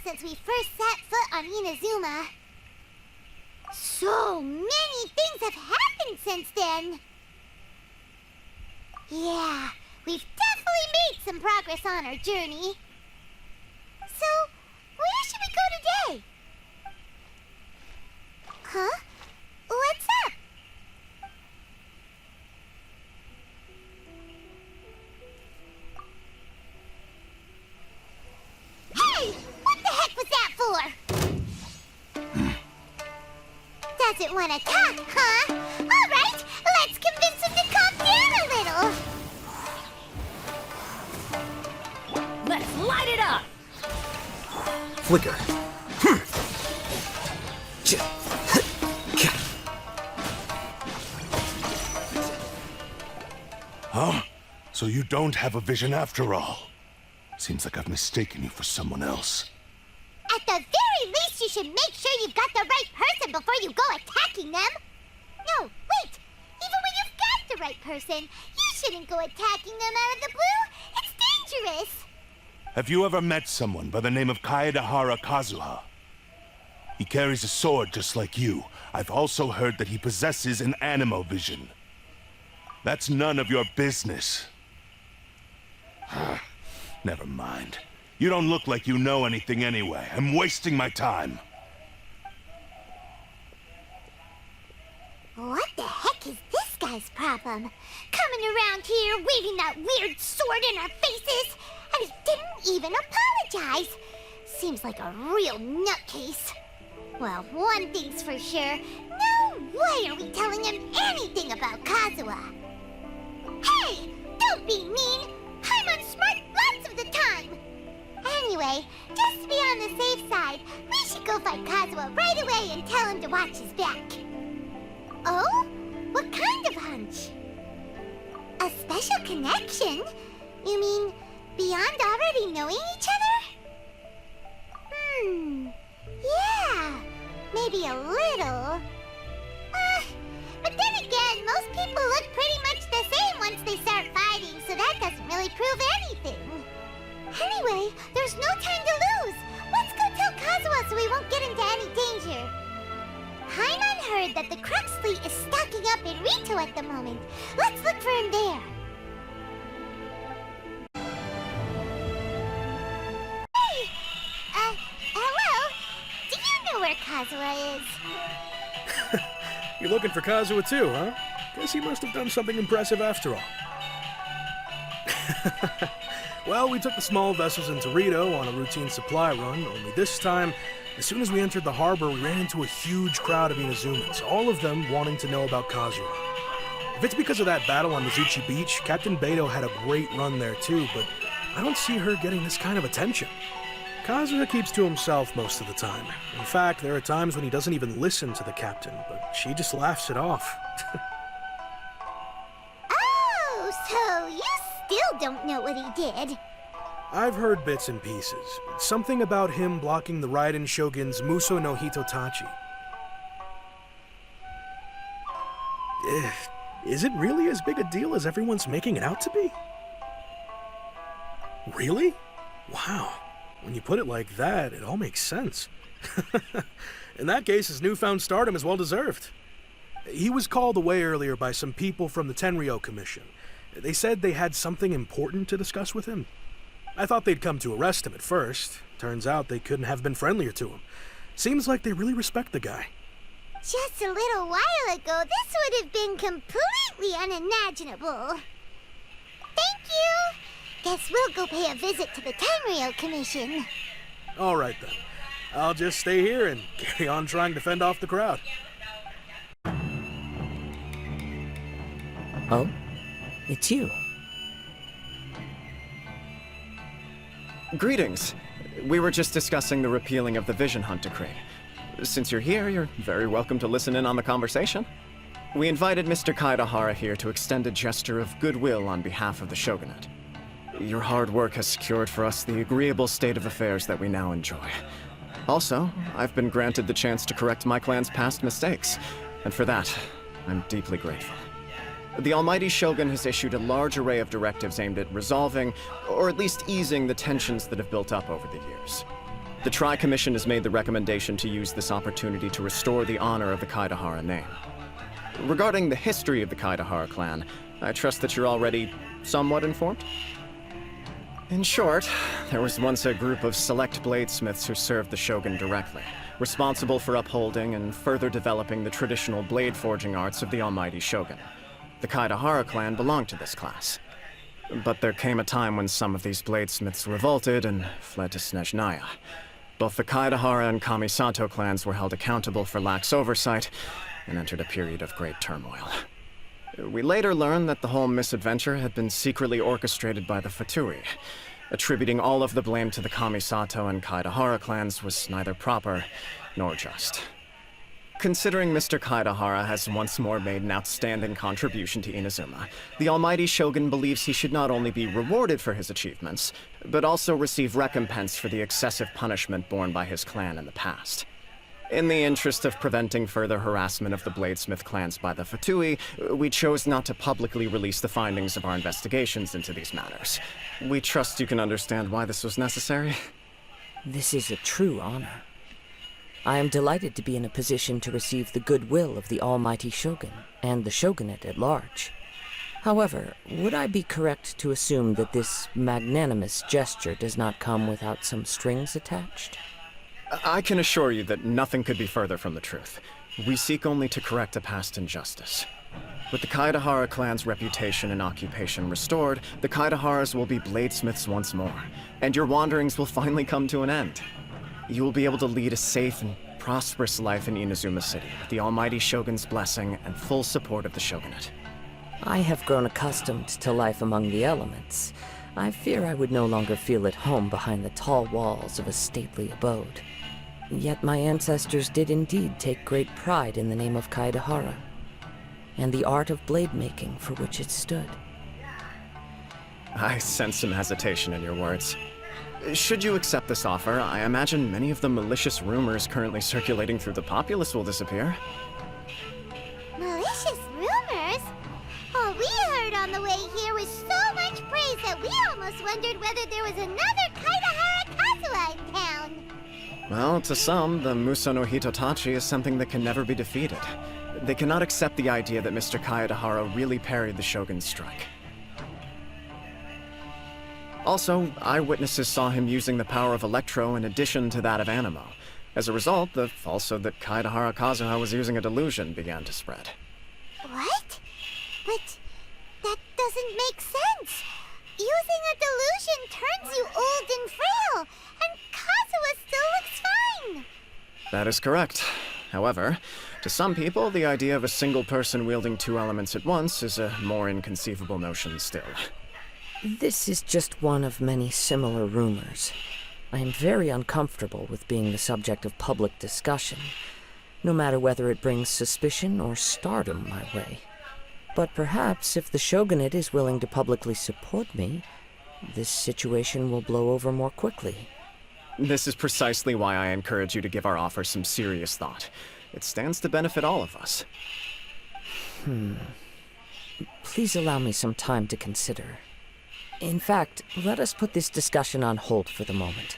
since we first set foot on Inazuma. So many things have happened since then. Yeah, we've definitely made some progress on our journey. So, where should we go today? Huh? What's up? Hey! What the heck was that for? Doesn't want to talk, huh? Alright, let's convince him to calm down a little. Let's light it up! Flicker. Huh? So you don't have a vision after all? Seems like I've mistaken you for someone else. At the very least, you should make sure you've got the right person before you go attacking them. No, wait! Even when you've got the right person, you shouldn't go attacking them out of the blue. It's dangerous. Have you ever met someone by the name of Kazuha? He carries a sword just like you. I've also heard that he possesses an animo vision. That's none of your business. Never mind. You don't look like you know anything anyway. I'm wasting my time. What the heck is this guy's problem? Coming around here, waving that weird sword in our faces, and he didn't even apologize. Seems like a real nutcase. Well, one thing's for sure. No way are we telling him anything about Kazuha. Hey! Don't be mean! I'm on smart lots of the time! Anyway, just to be on the safe side, we should go find Kazuha right away and tell him to watch his back. Oh? What kind of hunch? A special connection? You mean beyond already knowing each other? Yeah, maybe a little. But then again, most people look pretty much the same once they start fighting, so that doesn't really prove anything. Anyway, there's no time to lose. Let's go tell Kazuha so we won't get into any danger. Paimon heard that the Crux fleet is stocking up in Rito at the moment. Let's look for him there. Hey! Hello? Do you know where Kazuha is? You're looking for Kazuha too, huh? Guess he must have done something impressive after all. Well, we took the small vessels into Rito on a routine supply run, only this time, as soon as we entered the harbor, we ran into a huge crowd of Inazumans, all of them wanting to know about Kazuha. If it's because of that battle on Mizuchi Beach, Captain Beto had a great run there too, but I don't see her getting this kind of attention. Kazuha keeps to himself most of the time. In fact, there are times when he doesn't even listen to the captain, but she just laughs it off. Oh, so you still don't know what he did? I've heard bits and pieces. Something about him blocking the Raiden Shogun's Muso no Hitotachi. Is it really as big a deal as everyone's making it out to be? Really? Wow. When you put it like that, it all makes sense. In that case, his newfound stardom is well deserved. He was called away earlier by some people from the Tenryou Commission. They said they had something important to discuss with him. I thought they'd come to arrest him at first. Turns out they couldn't have been friendlier to him. Seems like they really respect the guy. Just a little while ago, this would have been completely unimaginable. Thank you! Guess we'll go pay a visit to the Tenryou Commission. All right then. I'll just stay here and carry on trying to fend off the crowd. Oh? It's you. Greetings. We were just discussing the repealing of the Vision Hunt Decree. Since you're here, you're very welcome to listen in on the conversation. We invited Mr. Kaidahara here to extend a gesture of goodwill on behalf of the Shogunate. Your hard work has secured for us the agreeable state of affairs that we now enjoy. Also, I've been granted the chance to correct my clan's past mistakes, and for that, I'm deeply grateful. The Almighty Shogun has issued a large array of directives aimed at resolving, or at least easing, the tensions that have built up over the years. The Tri-Commission has made the recommendation to use this opportunity to restore the honor of the Kaidahara name. Regarding the history of the Kaidahara clan, I trust that you're already somewhat informed? In short, there was once a group of select bladesmiths who served the shogun directly, responsible for upholding and further developing the traditional blade forging arts of the almighty shogun. The Kaidahara clan belonged to this class. But there came a time when some of these bladesmiths revolted and fled to Snezhnaya. Both the Kaidahara and Kamisato clans were held accountable for lax oversight and entered a period of great turmoil. We later learned that the whole misadventure had been secretly orchestrated by the Fatui. Attributing all of the blame to the Kamisato and Kaidahara clans was neither proper nor just. Considering Mr. Kaidahara has once more made an outstanding contribution to Inazuma, the almighty shogun believes he should not only be rewarded for his achievements, but also receive recompense for the excessive punishment borne by his clan in the past. In the interest of preventing further harassment of the bladesmith clans by the Fatui, we chose not to publicly release the findings of our investigations into these matters. We trust you can understand why this was necessary. This is a true honor. I am delighted to be in a position to receive the goodwill of the almighty shogun and the shogunate at large. However, would I be correct to assume that this magnanimous gesture does not come without some strings attached? I can assure you that nothing could be further from the truth. We seek only to correct a past injustice. With the Kaidahara clan's reputation and occupation restored, the Kaidaharas will be bladesmiths once more, and your wanderings will finally come to an end. You will be able to lead a safe and prosperous life in Inazuma City, with the almighty shogun's blessing and full support of the shogunate. I have grown accustomed to life among the elements. I fear I would no longer feel at home behind the tall walls of a stately abode. Yet my ancestors did indeed take great pride in the name of Kaidahara, and the art of blade making for which it stood. I sense some hesitation in your words. Should you accept this offer, I imagine many of the malicious rumors currently circulating through the populace will disappear. Malicious rumors? All we heard on the way here was so much praise that we almost wondered whether there was another Kaidahara Kazuha in town. Well, to some, the Muso no Hitotachi is something that can never be defeated. They cannot accept the idea that Mr. Kaidahara really parried the shogun's strike. Also, eyewitnesses saw him using the power of Electro in addition to that of Animo. As a result, the falsehood that Kaidahara Kazuha was using a delusion began to spread. What? But that doesn't make sense. Using a delusion turns you old and frail, and Kazuha still looks fine. That is correct. However, to some people, the idea of a single person wielding two elements at once is a more inconceivable notion still. This is just one of many similar rumors. I am very uncomfortable with being the subject of public discussion, no matter whether it brings suspicion or stardom my way. But perhaps if the shogunate is willing to publicly support me, this situation will blow over more quickly. This is precisely why I encourage you to give our offer some serious thought. It stands to benefit all of us. Please allow me some time to consider. In fact, let us put this discussion on hold for the moment.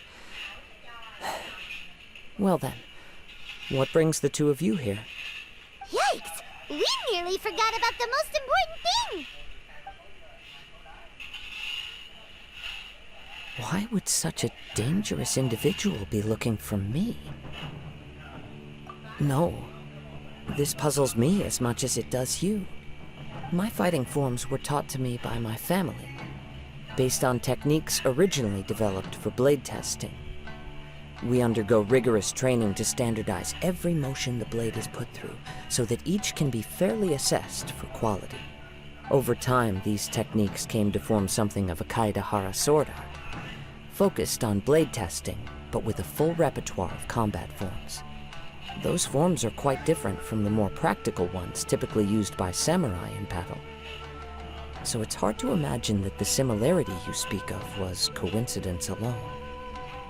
Well then, what brings the two of you here? Yikes! We nearly forgot about the most important thing! Why would such a dangerous individual be looking for me? No, this puzzles me as much as it does you. My fighting forms were taught to me by my family, based on techniques originally developed for blade testing. We undergo rigorous training to standardize every motion the blade is put through, so that each can be fairly assessed for quality. Over time, these techniques came to form something of a Kaidahara sword art, focused on blade testing, but with a full repertoire of combat forms. Those forms are quite different from the more practical ones typically used by samurai in battle. So it's hard to imagine that the similarity you speak of was coincidence alone.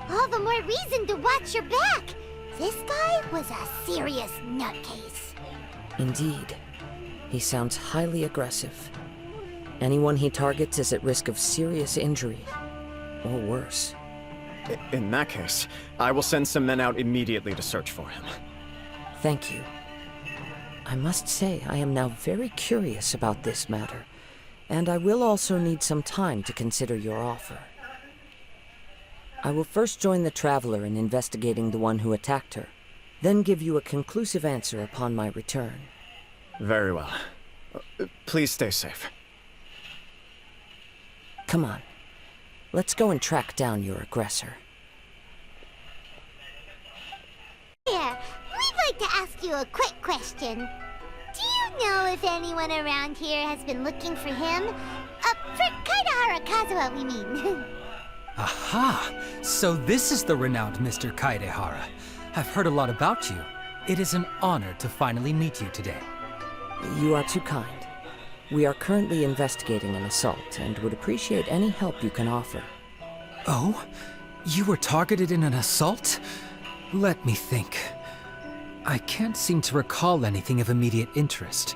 All the more reason to watch your back! This guy was a serious nutcase. Indeed. He sounds highly aggressive. Anyone he targets is at risk of serious injury, or worse. In that case, I will send some men out immediately to search for him. Thank you. I must say I am now very curious about this matter, and I will also need some time to consider your offer. I will first join the Traveler in investigating the one who attacked her, then give you a conclusive answer upon my return. Very well. Please stay safe. Come on. Let's go and track down your aggressor. Here, we'd like to ask you a quick question. Do you know if anyone around here has been looking for him? For Kaidahara Kazuha, we mean. Aha! So this is the renowned Mr. Kaidehara. I've heard a lot about you. It is an honor to finally meet you today. You are too kind. We are currently investigating an assault and would appreciate any help you can offer. Oh? You were targeted in an assault? Let me think. I can't seem to recall anything of immediate interest.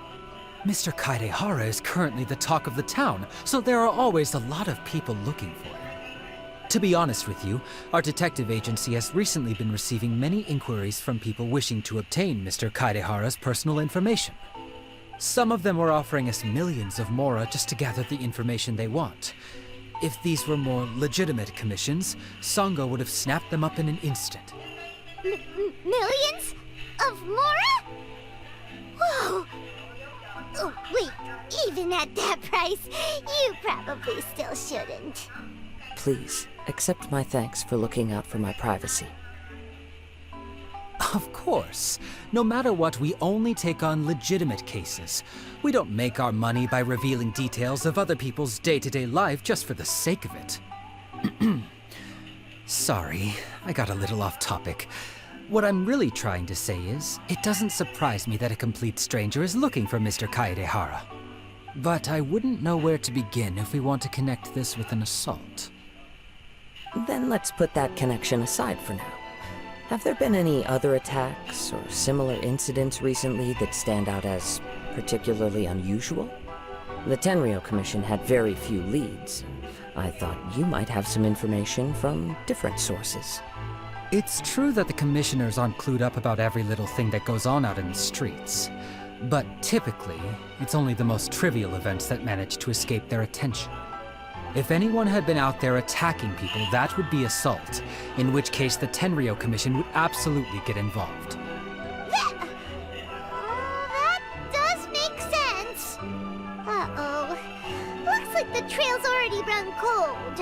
Mr. Kaidehara is currently the talk of the town, so there are always a lot of people looking for him. To be honest with you, our detective agency has recently been receiving many inquiries from people wishing to obtain Mr. Kaidehara's personal information. Some of them were offering us millions of mora just to gather the information they want. If these were more legitimate commissions, Sango would have snapped them up in an instant. Millions? Of mora? Whoa! Oh, wait, even at that price, you probably still shouldn't. Please, accept my thanks for looking out for my privacy. Of course. No matter what, we only take on legitimate cases. We don't make our money by revealing details of other people's day-to-day life just for the sake of it. Sorry, I got a little off topic. What I'm really trying to say is, it doesn't surprise me that a complete stranger is looking for Mr. Kaidehara. But I wouldn't know where to begin if we want to connect this with an assault. Then let's put that connection aside for now. Have there been any other attacks or similar incidents recently that stand out as particularly unusual? The Tenryou Commission had very few leads. I thought you might have some information from different sources. It's true that the commissioners aren't clued up about every little thing that goes on out in the streets. But typically, it's only the most trivial events that manage to escape their attention. If anyone had been out there attacking people, that would be assault, in which case the Tenryou Commission would absolutely get involved. That does make sense. Uh-oh. Looks like the trail's already run cold.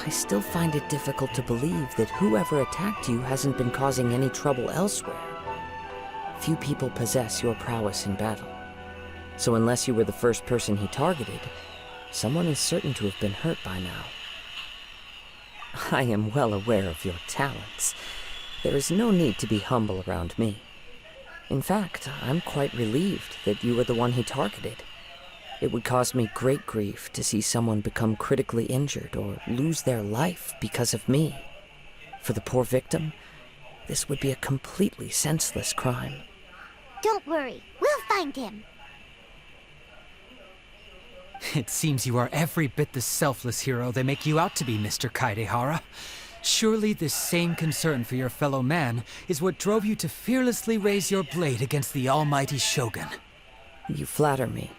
I still find it difficult to believe that whoever attacked you hasn't been causing any trouble elsewhere. Few people possess your prowess in battle. So unless you were the first person he targeted, someone is certain to have been hurt by now. I am well aware of your talents. There is no need to be humble around me. In fact, I'm quite relieved that you were the one he targeted. It would cause me great grief to see someone become critically injured or lose their life because of me. For the poor victim, this would be a completely senseless crime. Don't worry, we'll find him. It seems you are every bit the selfless hero they make you out to be, Mr. Kaidehara. Surely this same concern for your fellow man is what drove you to fearlessly raise your blade against the almighty Shogun. You flatter me.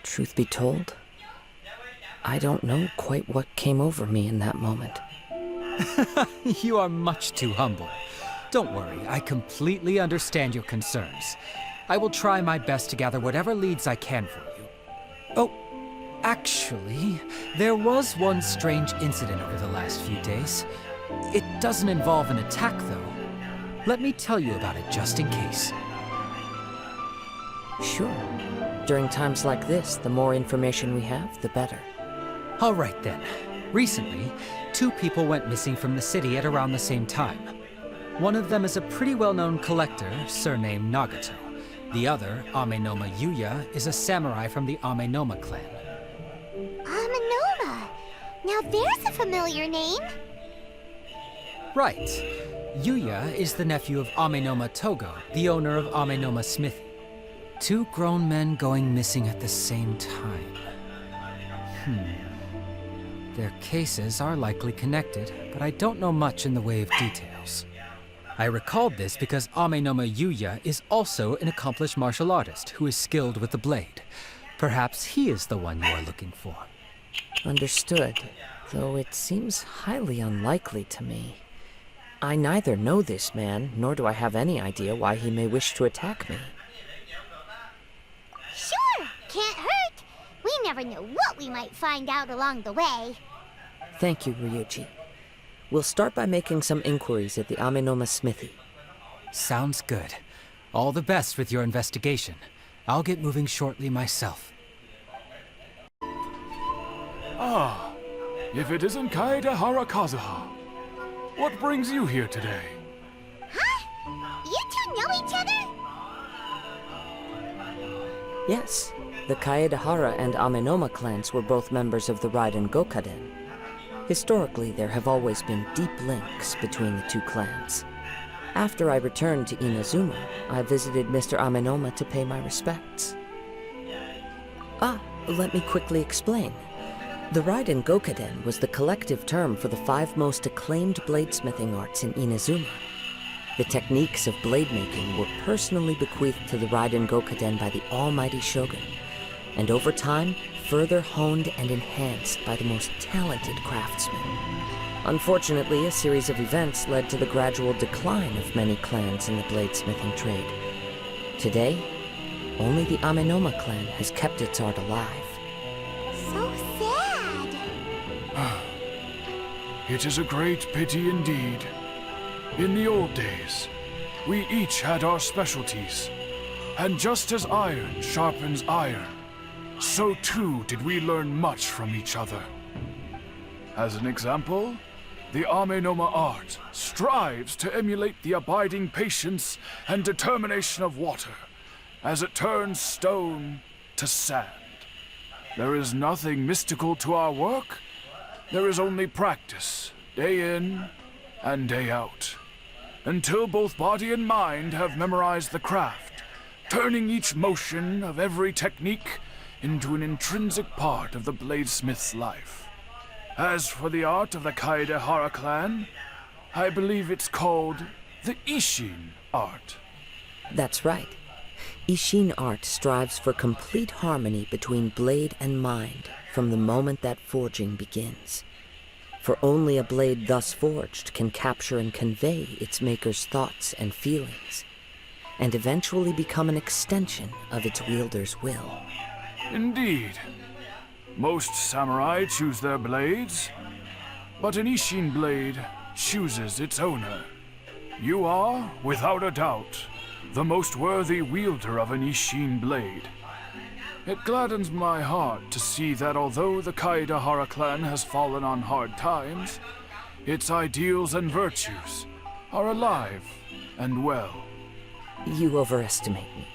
Truth be told, I don't know quite what came over me in that moment. You are much too humble. Don't worry, I completely understand your concerns. I will try my best to gather whatever leads I can for you. Oh, actually, there was one strange incident over the last few days. It doesn't involve an attack, though. Let me tell you about it just in case. Sure. During times like this, the more information we have, the better. All right then. Recently, 2 people went missing from the city at around the same time. One of them is a pretty well-known collector, surnamed Nagato. The other, Amenoma Yuya, is a samurai from the Amenoma clan. Amenoma! Now there's a familiar name. Right. Yuya is the nephew of Amenoma Togo, the owner of Amenoma Smithy. 2 grown men going missing at the same time. Their cases are likely connected, but I don't know much in the way of details. I recalled this because Amenoma Yuya is also an accomplished martial artist who is skilled with the blade. Perhaps he is the one you are looking for. Understood, though it seems highly unlikely to me. I neither know this man, nor do I have any idea why he may wish to attack me. Sure, can't hurt. We never know what we might find out along the way. Thank you, Ryuji. We'll start by making some inquiries at the Amenoma smithy. Sounds good. All the best with your investigation. I'll get moving shortly myself. Ah, if it isn't Kazuha Kazuha. What brings you here today? Huh? You two know each other? Yes, the Kaedahara and Amenoma clans were both members of the Raiden Gokaden. Historically, there have always been deep links between the two clans. After I returned to Inazuma, I visited Mr. Amenoma to pay my respects. Let me quickly explain. The Raiden Gokaden was the collective term for the 5 most acclaimed bladesmithing arts in Inazuma. The techniques of blade making were personally bequeathed to the Raiden Gokaden by the almighty Shogun, and over time, further honed and enhanced by the most talented craftsmen. Unfortunately, a series of events led to the gradual decline of many clans in the bladesmithing trade. Today, only the Amenoma clan has kept its art alive. So sad. It is a great pity indeed. In the old days, we each had our specialties. And just as iron sharpens iron, so too did we learn much from each other. As an example, the Amenoma art strives to emulate the abiding patience and determination of water as it turns stone to sand. There is nothing mystical to our work. There is only practice, day in and day out, until both body and mind have memorized the craft, turning each motion of every technique into an intrinsic part of the bladesmith's life. As for the art of the Kaedahara clan, I believe it's called the Ishin art. That's right. Ishin art strives for complete harmony between blade and mind from the moment that forging begins. For only a blade thus forged can capture and convey its maker's thoughts and feelings, and eventually become an extension of its wielder's will. Indeed. Most samurai choose their blades, but an Ishin blade chooses its owner. You are, without a doubt, the most worthy wielder of an Ishin blade. It gladdens my heart to see that although the Kaedahara clan has fallen on hard times, its ideals and virtues are alive and well. You overestimate me.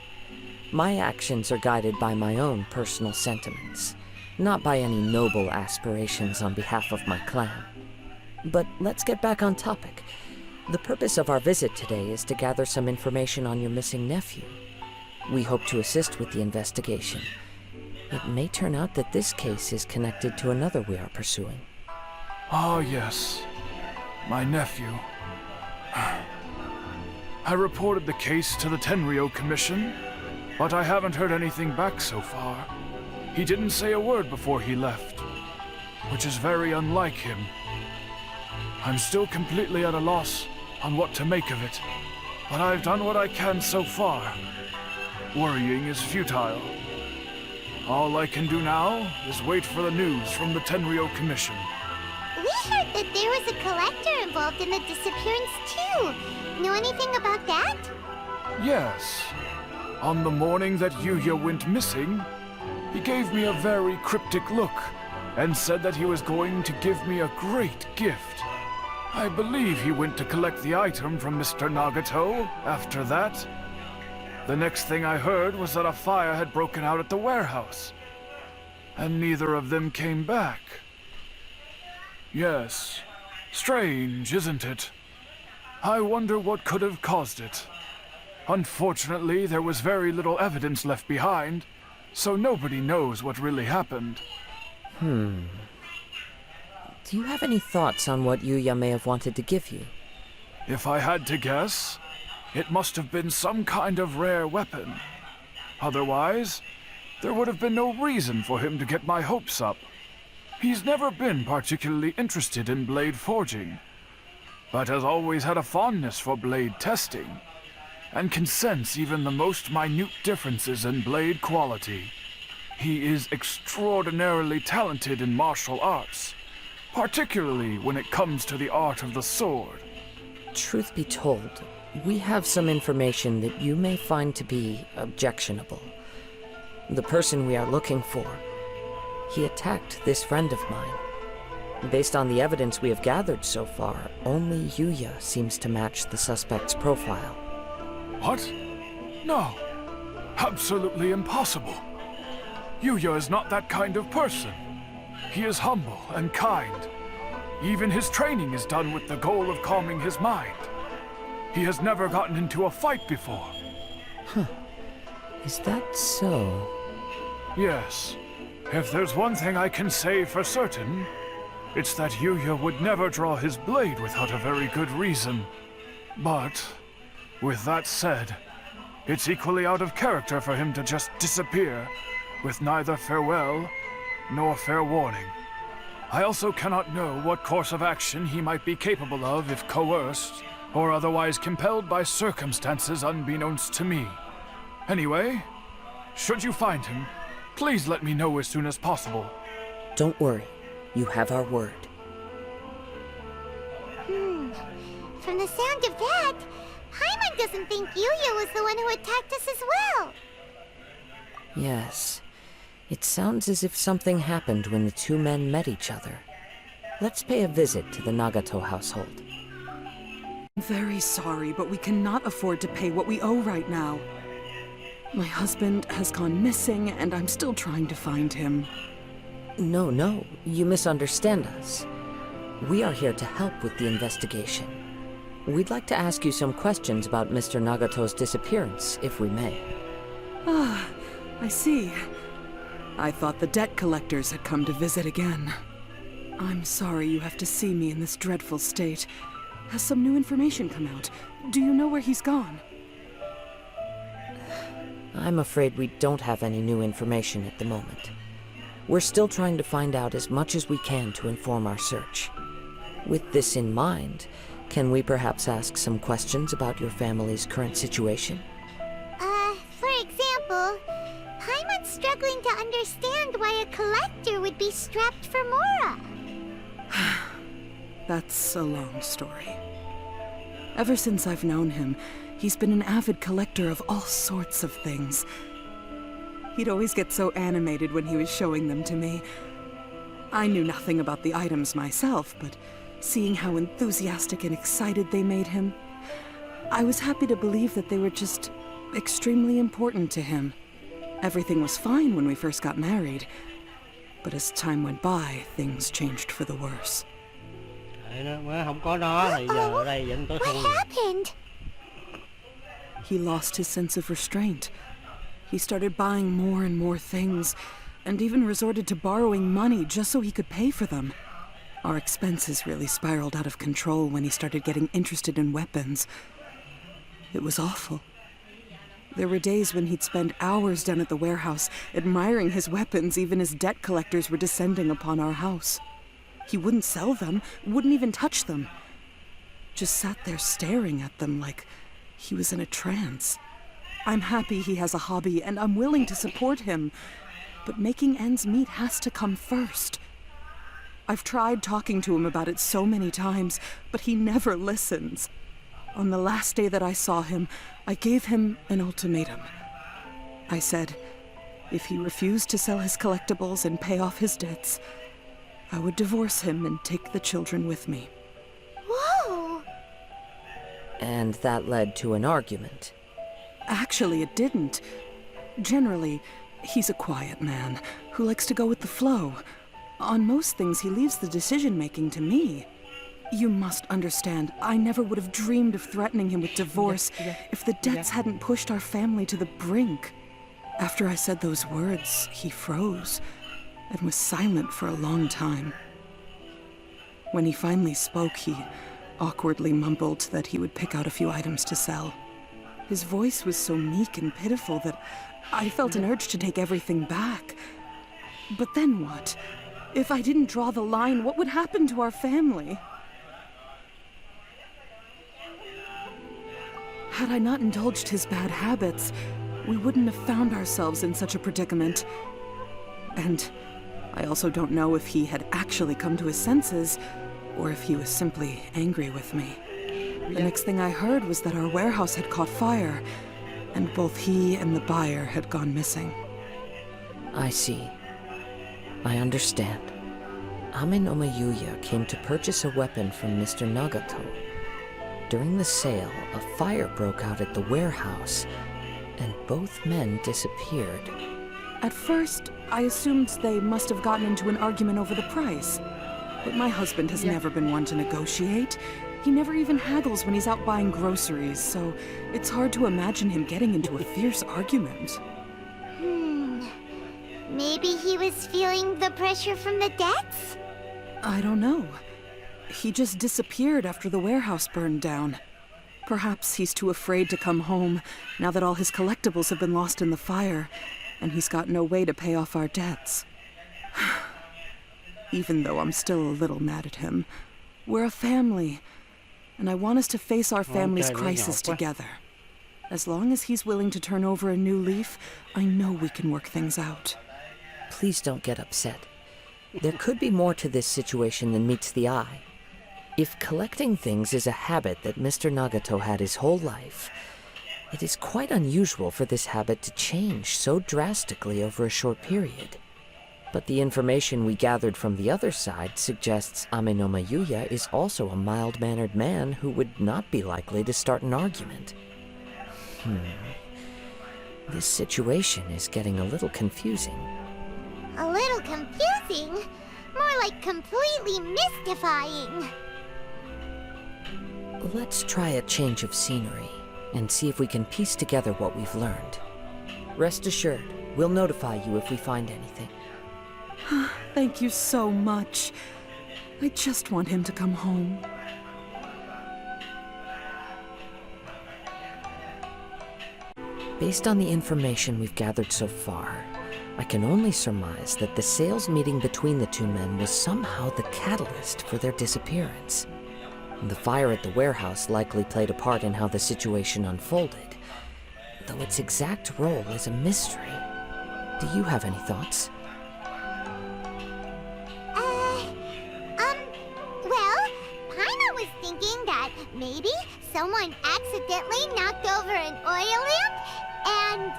My actions are guided by my own personal sentiments, not by any noble aspirations on behalf of my clan. But let's get back on topic. The purpose of our visit today is to gather some information on your missing nephew. We hope to assist with the investigation. It may turn out that this case is connected to another we are pursuing. Ah, yes. My nephew. I reported the case to the Tenryo Commission, but I haven't heard anything back so far. He didn't say a word before he left, which is very unlike him. I'm still completely at a loss on what to make of it, but I've done what I can so far. Worrying is futile. All I can do now is wait for the news from the Tenryo Commission. We heard that there was a collector involved in the disappearance too. Know anything about that? Yes. On the morning that Yuya went missing, he gave me a very cryptic look and said that he was going to give me a great gift. I believe he went to collect the item from Mr. Nagato after that. The next thing I heard was that a fire had broken out at the warehouse, and neither of them came back. Yes, strange, isn't it? I wonder what could have caused it. Unfortunately, there was very little evidence left behind, so nobody knows what really happened. Do you have any thoughts on what Yuya may have wanted to give you? If I had to guess, it must have been some kind of rare weapon. Otherwise, there would have been no reason for him to get my hopes up. He's never been particularly interested in blade forging, but has always had a fondness for blade testing, and can sense even the most minute differences in blade quality. He is extraordinarily talented in martial arts, particularly when it comes to the art of the sword. Truth be told, we have some information that you may find to be objectionable. The person we are looking for, he attacked this friend of mine. Based on the evidence we have gathered so far, only Yuya seems to match the suspect's profile. What? No. Absolutely impossible. Yuya is not that kind of person. He is humble and kind. Even his training is done with the goal of calming his mind. He has never gotten into a fight before. Is that so? Yes. If there's one thing I can say for certain, it's that Yuya would never draw his blade without a very good reason. But, with that said, it's equally out of character for him to just disappear, with neither farewell nor fair warning. I also cannot know what course of action he might be capable of if coerced, or otherwise compelled by circumstances unbeknownst to me. Anyway, should you find him, please let me know as soon as possible. Don't worry. You have our word. From the sound of that, Paimon doesn't think Yuya was the one who attacked us as well. Yes. It sounds as if something happened when the two men met each other. Let's pay a visit to the Nagato household. Very sorry, but we cannot afford to pay what we owe right now. My husband has gone missing, and I'm still trying to find him. No, you misunderstand us. We are here to help with the investigation. We'd like to ask you some questions about Mr. Nagato's disappearance, if we may. Ah, I see. I thought the debt collectors had come to visit again. I'm sorry you have to see me in this dreadful state. Has some new information come out? Do you know where he's gone? I'm afraid we don't have any new information at the moment. We're still trying to find out as much as we can to inform our search. With this in mind, can we perhaps ask some questions about your family's current situation? For example, Paimon's struggling to understand why a collector would be strapped for Mora. That's a long story. Ever since I've known him, he's been an avid collector of all sorts of things. He'd always get so animated when he was showing them to me. I knew nothing about the items myself, but seeing how enthusiastic and excited they made him, I was happy to believe that they were just extremely important to him. Everything was fine when we first got married, but as time went by, things changed for the worse. What happened? He lost his sense of restraint. He started buying more and more things, and even resorted to borrowing money just so he could pay for them. Our expenses really spiraled out of control when he started getting interested in weapons. It was awful. There were days when he'd spend hours down at the warehouse, admiring his weapons even as debt collectors were descending upon our house. He wouldn't sell them, wouldn't even touch them. Just sat there staring at them like he was in a trance. I'm happy he has a hobby, and I'm willing to support him. But making ends meet has to come first. I've tried talking to him about it so many times, but he never listens. On the last day that I saw him, I gave him an ultimatum. I said, if he refused to sell his collectibles and pay off his debts, I would divorce him and take the children with me. Whoa! And that led to an argument. Actually, it didn't. Generally, he's a quiet man who likes to go with the flow. On most things, he leaves the decision-making to me. You must understand, I never would have dreamed of threatening him with divorce if the debts hadn't pushed our family to the brink. After I said those words, he froze and was silent for a long time. When he finally spoke, he awkwardly mumbled that he would pick out a few items to sell. His voice was so meek and pitiful that I felt an urge to take everything back. But then what? If I didn't draw the line, what would happen to our family? Had I not indulged his bad habits, we wouldn't have found ourselves in such a predicament. And I also don't know if he had actually come to his senses, or if he was simply angry with me. The next thing I heard was that our warehouse had caught fire, and both he and the buyer had gone missing. I see. I understand. Amenoma Yuya came to purchase a weapon from Mr. Nagato. During the sale, a fire broke out at the warehouse, and both men disappeared. At first, I assumed they must have gotten into an argument over the price. But my husband has never been one to negotiate. He never even haggles when he's out buying groceries, so it's hard to imagine him getting into a fierce argument. Maybe he was feeling the pressure from the debts? I don't know. He just disappeared after the warehouse burned down. Perhaps he's too afraid to come home now that all his collectibles have been lost in the fire, and he's got no way to pay off our debts. Even though I'm still a little mad at him, we're a family, and I want us to face our family's crisis together. As long as he's willing to turn over a new leaf, I know we can work things out. Please don't get upset. There could be more to this situation than meets the eye. If collecting things is a habit that Mr. Nagato had his whole life, it is quite unusual for this habit to change so drastically over a short period. But the information we gathered from the other side suggests Amenoma Yuya is also a mild-mannered man who would not be likely to start an argument. This situation is getting a little confusing. A little confusing? More like completely mystifying. Let's try a change of scenery and see if we can piece together what we've learned. Rest assured, we'll notify you if we find anything. Thank you so much. I just want him to come home. Based on the information we've gathered so far, I can only surmise that the sales meeting between the two men was somehow the catalyst for their disappearance. The fire at the warehouse likely played a part in how the situation unfolded, though its exact role is a mystery. Do you have any thoughts? Well, Paimon was thinking that maybe someone accidentally knocked over an oil lamp and,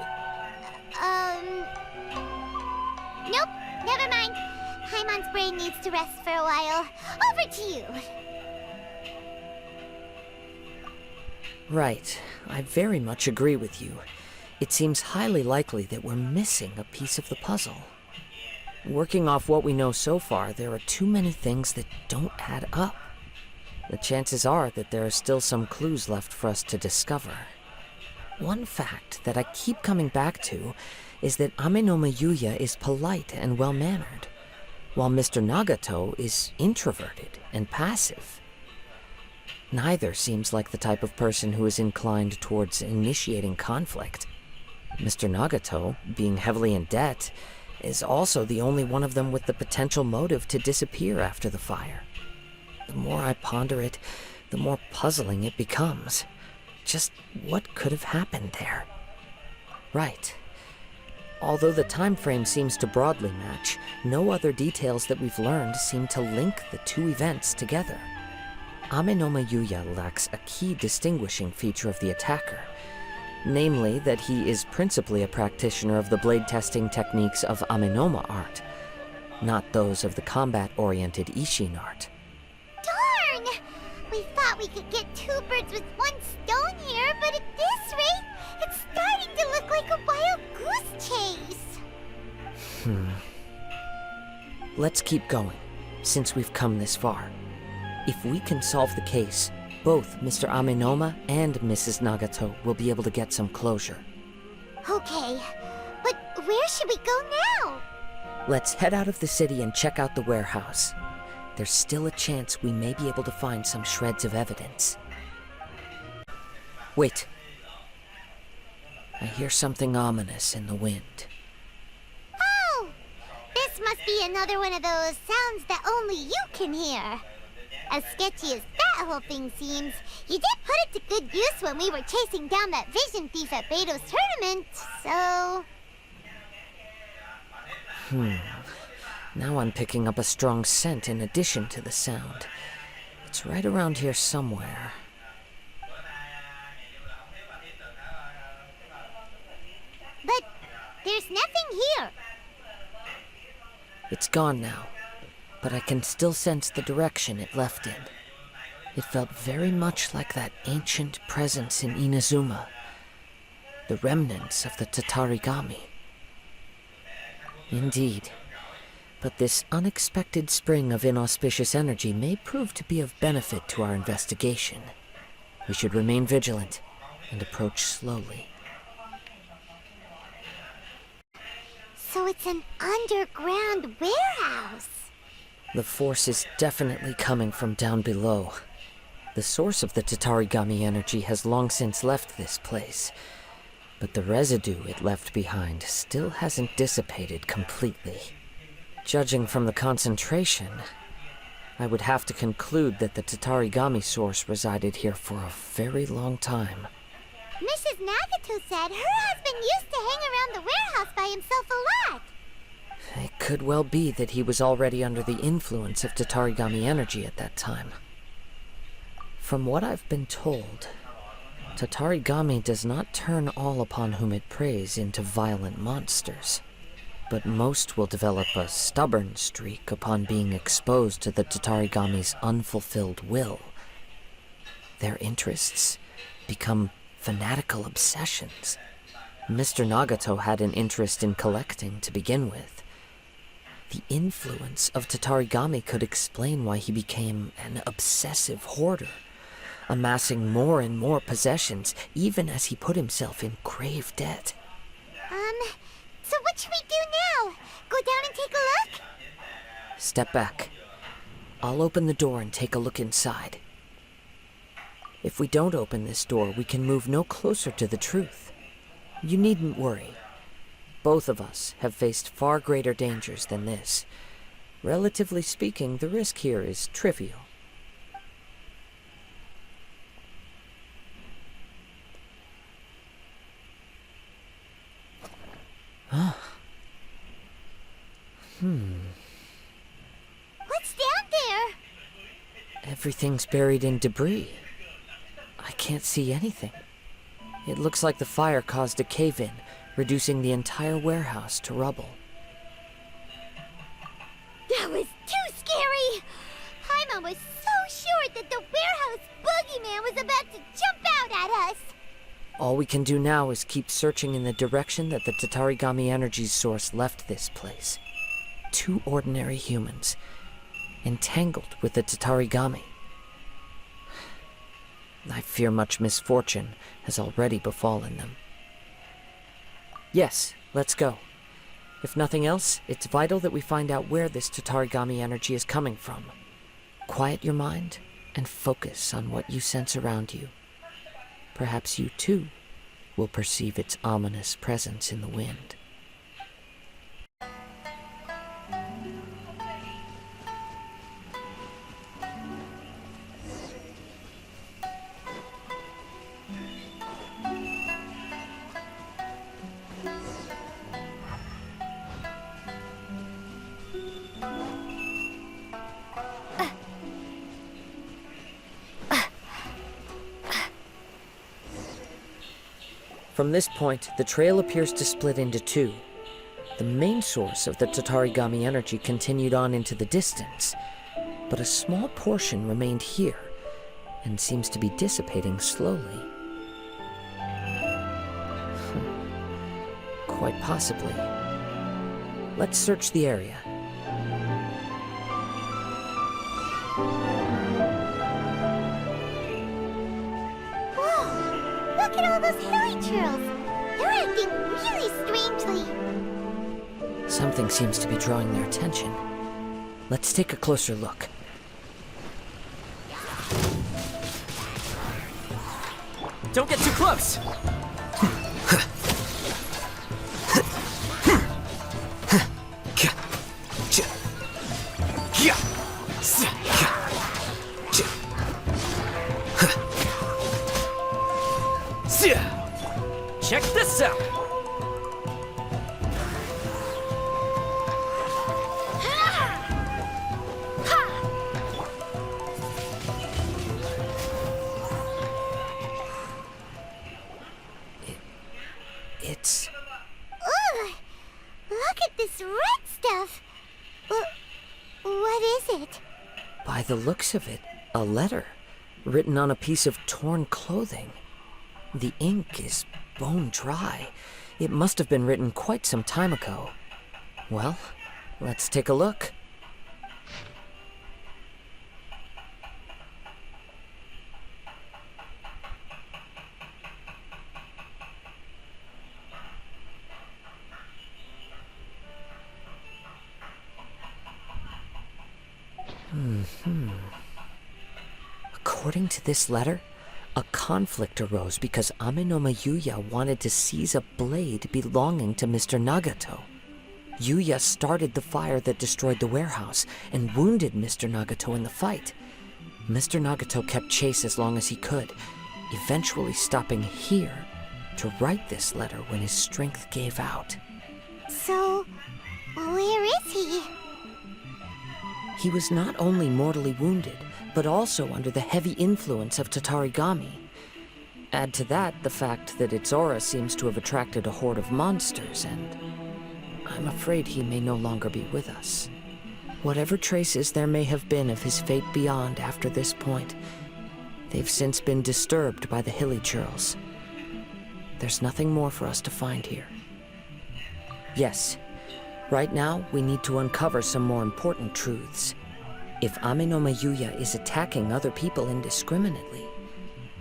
nope, never mind. Paimon's brain needs to rest for a while. Over to you. Right. I very much agree with you. It seems highly likely that we're missing a piece of the puzzle. Working off what we know so far, there are too many things that don't add up. The chances are that there are still some clues left for us to discover. One fact that I keep coming back to is that Amenoma Yuya is polite and well-mannered, while Mr. Nagato is introverted and passive. Neither seems like the type of person who is inclined towards initiating conflict. Mr. Nagato, being heavily in debt, is also the only one of them with the potential motive to disappear after the fire. The more I ponder it, the more puzzling it becomes. Just what could have happened there? Right. Although the time frame seems to broadly match, no other details that we've learned seem to link the two events together. Amenoma Yuya lacks a key distinguishing feature of the attacker, namely that he is principally a practitioner of the blade testing techniques of Amenoma art, not those of the combat-oriented Ishin art. Darn! We thought we could get two birds with one stone here, but at this rate, it's starting to look like a wild goose chase. Let's keep going, since we've come this far. If we can solve the case, both Mr. Amenoma and Mrs. Nagato will be able to get some closure. Okay, but where should we go now? Let's head out of the city and check out the warehouse. there's still a chance we may be able to find some shreds of evidence. Wait. I hear something ominous in the wind. Oh! This must be another one of those sounds that only you can hear. As sketchy as that whole thing seems, you did put it to good use when we were chasing down that vision thief at Beto's tournament, so... Now I'm picking up a strong scent in addition to the sound. It's right around here somewhere. But there's nothing here. It's gone now, but I can still sense the direction it left in. It felt very much like that ancient presence in Inazuma, the remnants of the Tatarigami. Indeed, but this unexpected spring of inauspicious energy may prove to be of benefit to our investigation. We should remain vigilant and approach slowly. So it's an underground warehouse. The force is definitely coming from down below. The source of the Tatarigami energy has long since left this place, but the residue it left behind still hasn't dissipated completely. Judging from the concentration, I would have to conclude that the Tatarigami source resided here for a very long time. Mrs. Nagato said her husband used to hang around the warehouse by himself a lot. It could well be that he was already under the influence of Tatarigami energy at that time. From what I've been told, Tatarigami does not turn all upon whom it preys into violent monsters, but most will develop a stubborn streak upon being exposed to the Tatarigami's unfulfilled will. Their interests become fanatical obsessions. Mr. Nagato had an interest in collecting to begin with. The influence of Tatarigami could explain why he became an obsessive hoarder, amassing more and more possessions, even as he put himself in grave debt. So what should we do now? Go down and take a look? Step back. I'll open the door and take a look inside. If we don't open this door, we can move no closer to the truth. You needn't worry. Both of us have faced far greater dangers than this. Relatively speaking, the risk here is trivial. What's down there? Everything's buried in debris. I can't see anything. It looks like the fire caused a cave-in, reducing the entire warehouse to rubble. That was too scary! Paimon was so sure that the warehouse boogeyman was about to jump out at us! All we can do now is keep searching in the direction that the Tatarigami energy source left this place. 2 ordinary humans, entangled with the Tatarigami. I fear much misfortune has already befallen them. Yes, let's go. If nothing else, it's vital that we find out where this Tatarigami energy is coming from. Quiet your mind and focus on what you sense around you. Perhaps you too will perceive its ominous presence in the wind. From this point, the trail appears to split into 2. The main source of the Tatarigami energy continued on into the distance, but a small portion remained here, and seems to be dissipating slowly. Quite possibly. Let's search the area. Look at all those hilly churls! They're acting really strangely! Something seems to be drawing their attention. Let's take a closer look. Don't get too close! Check this out! It's... Ugh! Look at this red stuff! What is it? By the looks of it, a letter written on a piece of torn clothing. The ink is bone dry. It must have been written quite some time ago. Well, let's take a look. According to this letter, a conflict arose because Amenoma Yuya wanted to seize a blade belonging to Mr. Nagato. Yuya started the fire that destroyed the warehouse and wounded Mr. Nagato in the fight. Mr. Nagato kept chase as long as he could, eventually stopping here to write this letter when his strength gave out. So, where is he? He was not only mortally wounded, but also under the heavy influence of Tatarigami. Add to that the fact that its aura seems to have attracted a horde of monsters, and I'm afraid he may no longer be with us. Whatever traces there may have been of his fate beyond after this point, they've since been disturbed by the hilly churls. There's nothing more for us to find here. Yes, right now we need to uncover some more important truths. If Amenoma Yuya is attacking other people indiscriminately,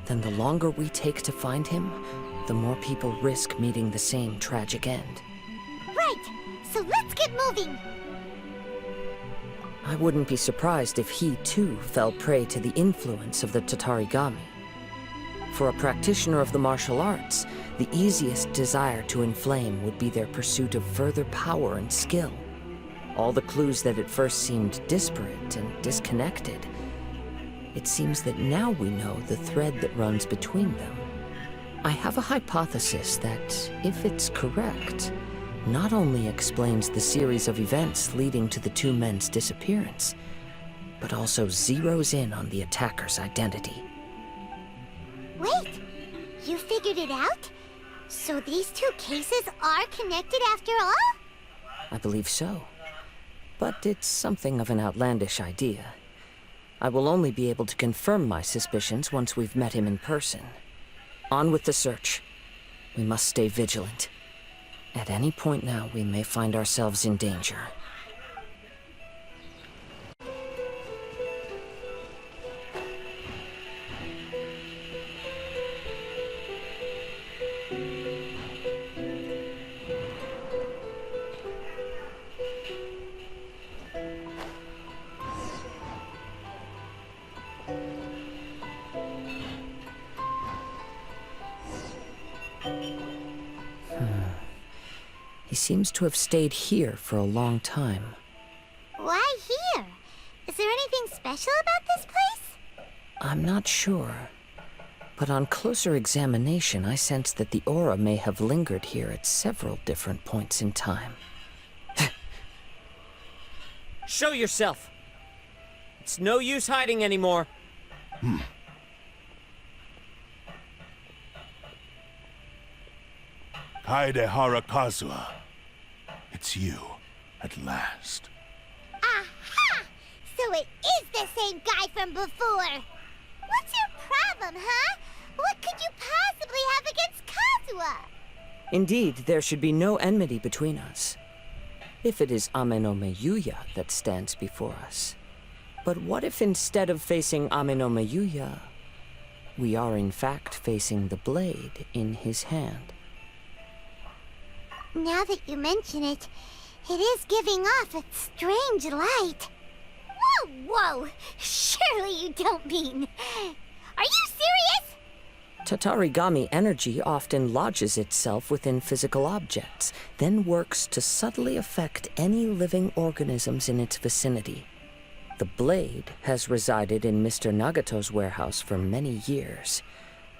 then the longer we take to find him, the more people risk meeting the same tragic end. Right, so let's get moving. I wouldn't be surprised if he, too, fell prey to the influence of the Tatarigami. For a practitioner of the martial arts, the easiest desire to inflame would be their pursuit of further power and skill. All the clues that at first seemed disparate and disconnected, it seems that now we know the thread that runs between them. I have a hypothesis that, if it's correct, not only explains the series of events leading to the two men's disappearance, but also zeroes in on the attacker's identity. Wait, you figured it out? So these two cases are connected after all? I believe so. But it's something of an outlandish idea. I will only be able to confirm my suspicions once we've met him in person. On with the search. We must stay vigilant. At any point now, we may find ourselves in danger. He seems to have stayed here for a long time. Why here? Is there anything special about this place? I'm not sure. But on closer examination, I sense that the aura may have lingered here at several different points in time. Show yourself! It's no use hiding anymore. Kaedehara Kazuha. It's you, at last. Aha! So it is the same guy from before. What's your problem, huh? What could you possibly have against Kazuha? Indeed, there should be no enmity between us. If it is Amenoma Yuya that stands before us. But what if instead of facing Amenoma Yuya, we are in fact facing the blade in his hand? Now that you mention it, it is giving off a strange light. Whoa, whoa! Surely you don't mean... Are you serious? Tatarigami energy often lodges itself within physical objects, then works to subtly affect any living organisms in its vicinity. The blade has resided in Mr. Nagato's warehouse for many years,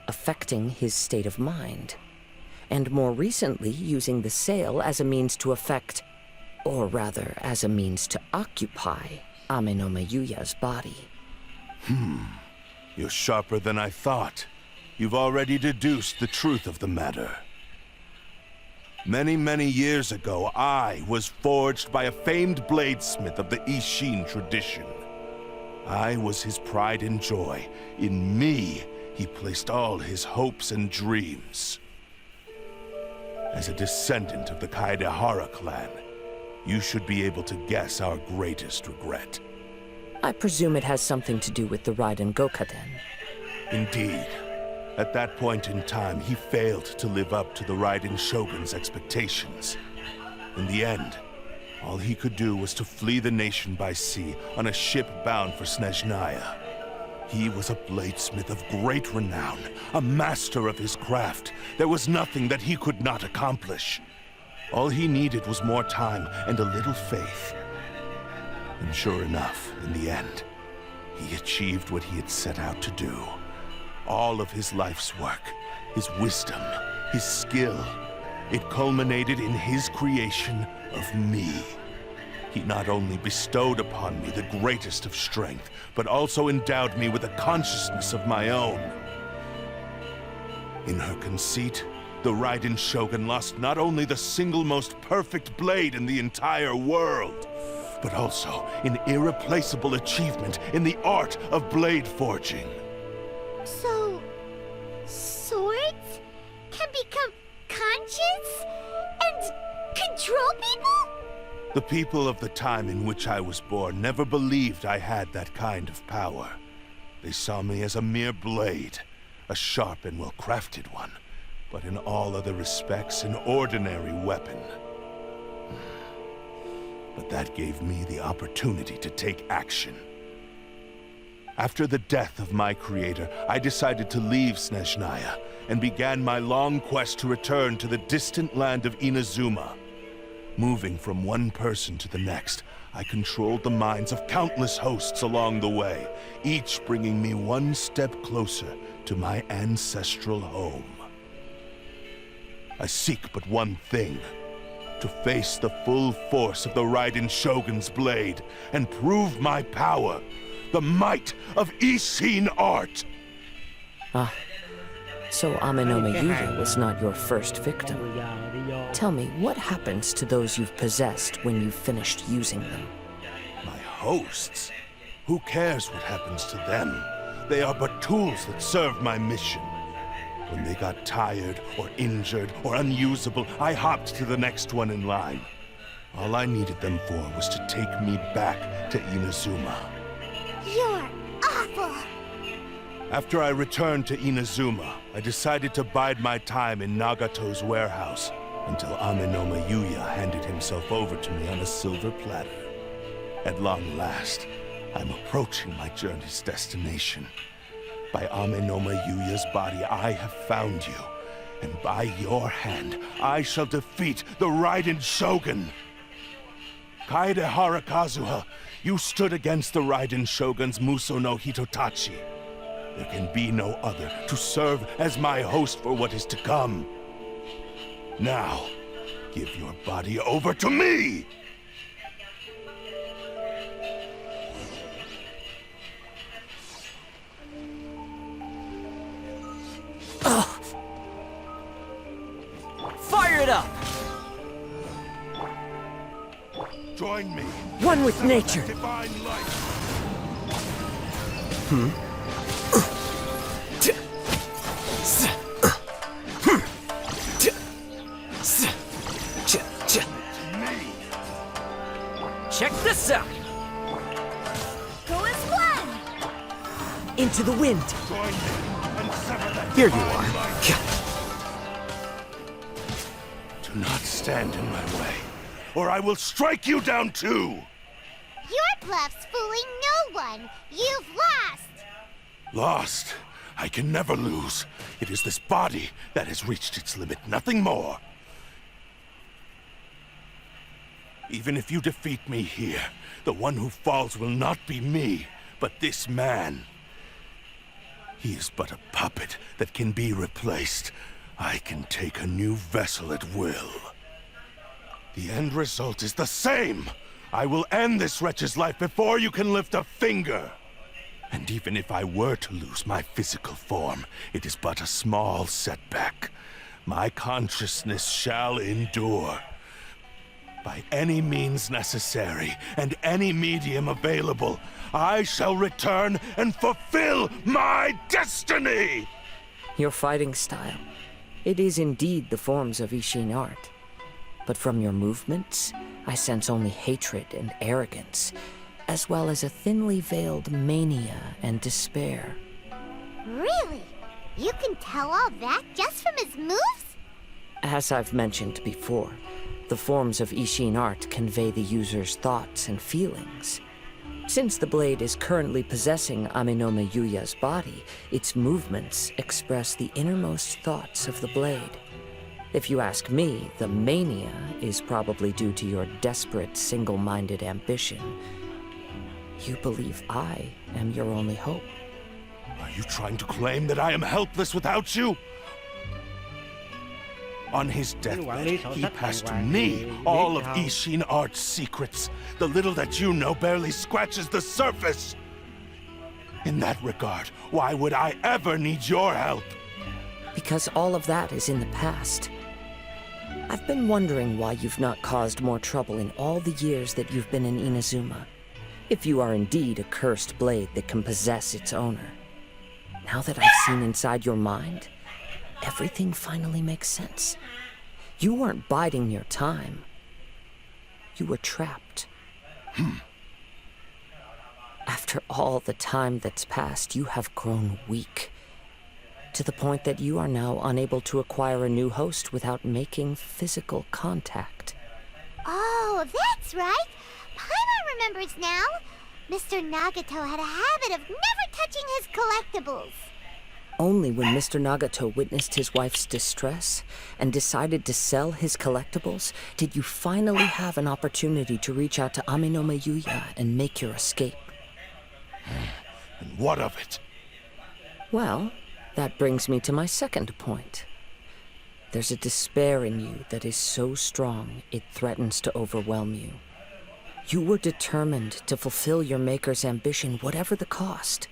affecting his state of mind, and more recently using the sale as a means to affect, or rather as a means to occupy, Amenoma Yuya's body. You're sharper than I thought. You've already deduced the truth of the matter. Many, many years ago, I was forged by a famed bladesmith of the Ishin tradition. I was his pride and joy. In me, he placed all his hopes and dreams. As a descendant of the Kaedehara clan, you should be able to guess our greatest regret. I presume it has something to do with the Raiden Gokaden. Indeed. At that point in time, he failed to live up to the Raiden Shogun's expectations. In the end, all he could do was to flee the nation by sea on a ship bound for Snezhnaya. He was a bladesmith of great renown, a master of his craft. There was nothing that he could not accomplish. All he needed was more time and a little faith. And sure enough, in the end, he achieved what he had set out to do. All of his life's work, his wisdom, his skill, it culminated in his creation of me. He not only bestowed upon me the greatest of strength, but also endowed me with a consciousness of my own. In her conceit, the Raiden Shogun lost not only the single most perfect blade in the entire world, but also an irreplaceable achievement in the art of blade forging. So, swords can become conscious and control people? The people of the time in which I was born never believed I had that kind of power. They saw me as a mere blade, a sharp and well-crafted one, but in all other respects an ordinary weapon. But that gave me the opportunity to take action. After the death of my creator, I decided to leave Snezhnaya and began my long quest to return to the distant land of Inazuma. Moving from one person to the next, I controlled the minds of countless hosts along the way, each bringing me one step closer to my ancestral home. I seek but one thing: to face the full force of the Raiden Shogun's blade and prove my power, the might of Ishin art. So Amenoma Yuya was not your first victim. Tell me, what happens to those you've possessed when you've finished using them? My hosts? Who cares what happens to them? They are but tools that serve my mission. When they got tired, or injured, or unusable, I hopped to the next one in line. All I needed them for was to take me back to Inazuma. You're awful! After I returned to Inazuma, I decided to bide my time in Nagato's warehouse until Amenoma Yuya handed himself over to me on a silver platter. At long last, I'm approaching my journey's destination. By Amenoma Yuya's body, I have found you, and by your hand, I shall defeat the Raiden Shogun! Kaedehara Kazuha, you stood against the Raiden Shogun's Muso no Hitotachi. There can be no other to serve as my host for what is to come. Now, give your body over to me! Fire it up! Join me. One with nature. Divine light. Check this out! Go as one! Into the wind. Join me and sever that Here you divine are. light. Do not stand in my way, or I will strike you down too! Your bluff's fooling no one! You've lost! Lost? I can never lose. It is this body that has reached its limit, nothing more. Even if you defeat me here, the one who falls will not be me, but this man. He is but a puppet that can be replaced. I can take a new vessel at will. The end result is the same! I will end this wretch's life before you can lift a finger! And even if I were to lose my physical form, it is but a small setback. My consciousness shall endure. By any means necessary, and any medium available, I shall return and fulfill my destiny! Your fighting style. It is indeed the forms of Ishin art. But from your movements, I sense only hatred and arrogance, as well as a thinly veiled mania and despair. Really? You can tell all that just from his moves? As I've mentioned before, the forms of Ishin art convey the user's thoughts and feelings. Since the blade is currently possessing Aminome Yuya's body, its movements express the innermost thoughts of the blade. If you ask me, the mania is probably due to your desperate, single-minded ambition. You believe I am your only hope. Are you trying to claim that I am helpless without you? On his deathbed, he passed to me all of Ishin Art's secrets. The little that you know barely scratches the surface. In that regard, why would I ever need your help? Because all of that is in the past. I've been wondering why you've not caused more trouble in all the years that you've been in Inazuma. If you are indeed a cursed blade that can possess its owner. Now that I've seen inside your mind, everything finally makes sense. You weren't biding your time. You were trapped. After all the time that's passed, you have grown weak. To the point that you are now unable to acquire a new host without making physical contact. Oh, that's right. Paimon remembers now. Mr. Nagato had a habit of never touching his collectibles. Only when Mr. Nagato witnessed his wife's distress and decided to sell his collectibles did you finally have an opportunity to reach out to Aminome Yuya and make your escape. And what of it? Well, that brings me to my second point. There's a despair in you that is so strong it threatens to overwhelm you. You were determined to fulfill your maker's ambition, whatever the cost.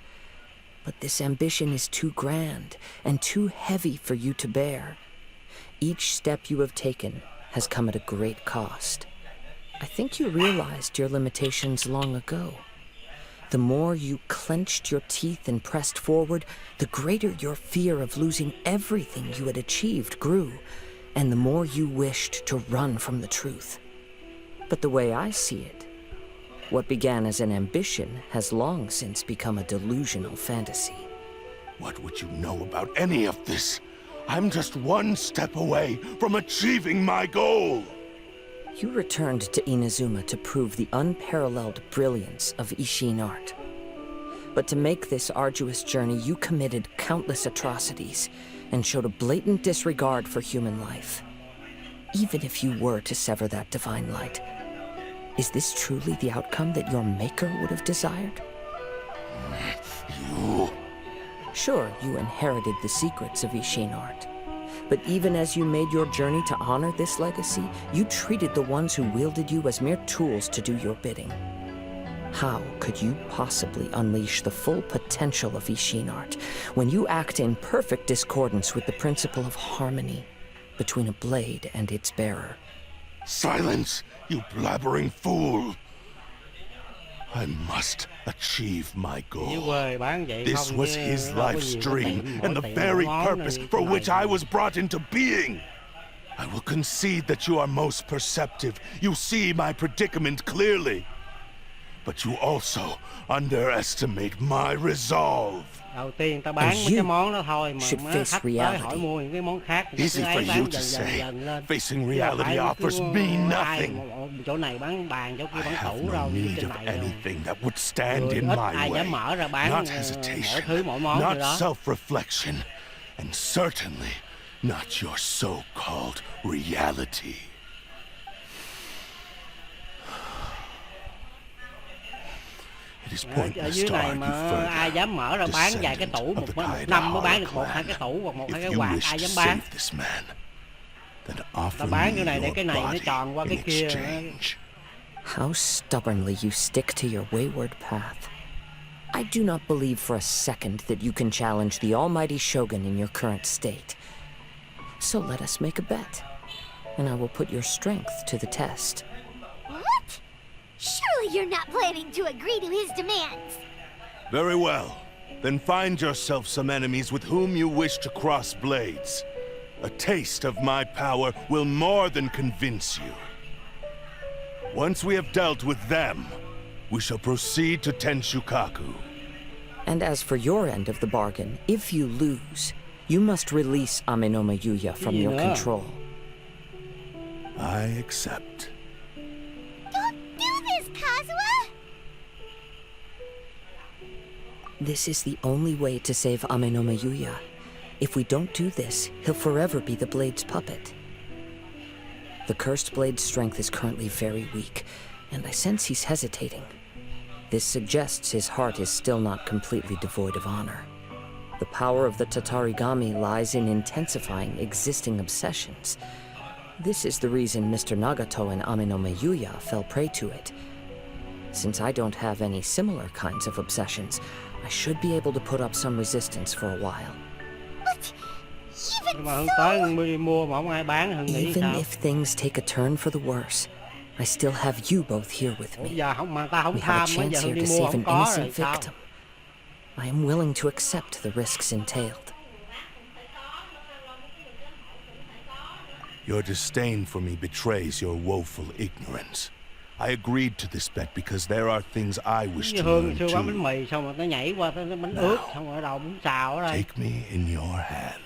But this ambition is too grand and too heavy for you to bear. Each step you have taken has come at a great cost. I think you realized your limitations long ago. The more you clenched your teeth and pressed forward, the greater your fear of losing everything you had achieved grew, and the more you wished to run from the truth. But the way I see it, what began as an ambition has long since become a delusional fantasy. What would you know about any of this? I'm just one step away from achieving my goal! You returned to Inazuma to prove the unparalleled brilliance of Ishin art. But to make this arduous journey, you committed countless atrocities and showed a blatant disregard for human life. Even if you were to sever that divine light, is this truly the outcome that your maker would have desired? You... Sure, you inherited the secrets of Ishin art. But even as you made your journey to honor this legacy, you treated the ones who wielded you as mere tools to do your bidding. How could you possibly unleash the full potential of Ishin art when you act in perfect discordance with the principle of harmony between a blade and its bearer? Silence, you blabbering fool! I must achieve my goal. This was his life's dream, and the very purpose for which I was brought into being. I will concede that you are most perceptive. You see my predicament clearly. but you also underestimate my resolve. Đầu tiên ta bán mấy cái món đó thôi mà should mấy face khách tới reality. hỏi mua những cái món khác thì Easy cứ for ấy you bán to dần say. dần lên. Facing Chứ đâu reality phải cứ offers me ai nothing. chỗ này bán bàn, chỗ kia I bán have tủ no đâu, need trên of này đâu. anything that would stand Người in ít my ai dám way. mở ra bán Not mỗi hesitation, thứ mỗi món not gì đó. self-reflection, and certainly not your so-called reality. It is Ở pointless dưới to này argue mà ai further. dám mở ra bán vài cái tủ, Descendant một of the năm mới bán được Kaidahara một hai cái tủ hoặc một hai If cái you quạt, wish ai to dám bán. save this man, then Ta offer bán me chỗ này để your cái này nó body tròn qua in cái kia. exchange. How stubbornly you stick to your wayward path. I do not believe for a second that you can challenge the almighty Shogun in your current state. So let us make a bet, and I will put your strength to the test. What? Surely you're not planning to agree to his demands. Very well. Then find yourself some enemies with whom you wish to cross blades. A taste of my power will more than convince you. Once we have dealt with them, we shall proceed to Tenshukaku. And as for your end of the bargain, if you lose, you must release Amenoma Yuya from your Yeah. control. I accept. Don't do this, Kazuha! This is the only way to save Amenoma Yuya. If we don't do this, he'll forever be the Blade's puppet. The Cursed Blade's strength is currently very weak, and I sense he's hesitating. This suggests his heart is still not completely devoid of honor. The power of the Tatarigami lies in intensifying existing obsessions. This is the reason Mr. Nagato and Amenoma Yuya fell prey to it. Since I don't have any similar kinds of obsessions, I should be able to put up some resistance for a while. But even Nhưng mà Hưng so... tới đi mua mà không ai bán, Hưng nghĩ Even sao? if things take a turn for the worse, I still have you both here with Ủa, me. giờ không mà ta không We have a tham á, giờ chance Hưng here đi to mua save không an có rồi innocent sao? victim. I am willing to accept the risks entailed. Your disdain for me betrays your woeful ignorance. I agreed to this bet because there are things I wish Như to Hương learn xưa bán bánh too. mì xong rồi nó nhảy qua tới bánh ướt, xong rồi ở đầu bún xào ở đây. Take me in your hand.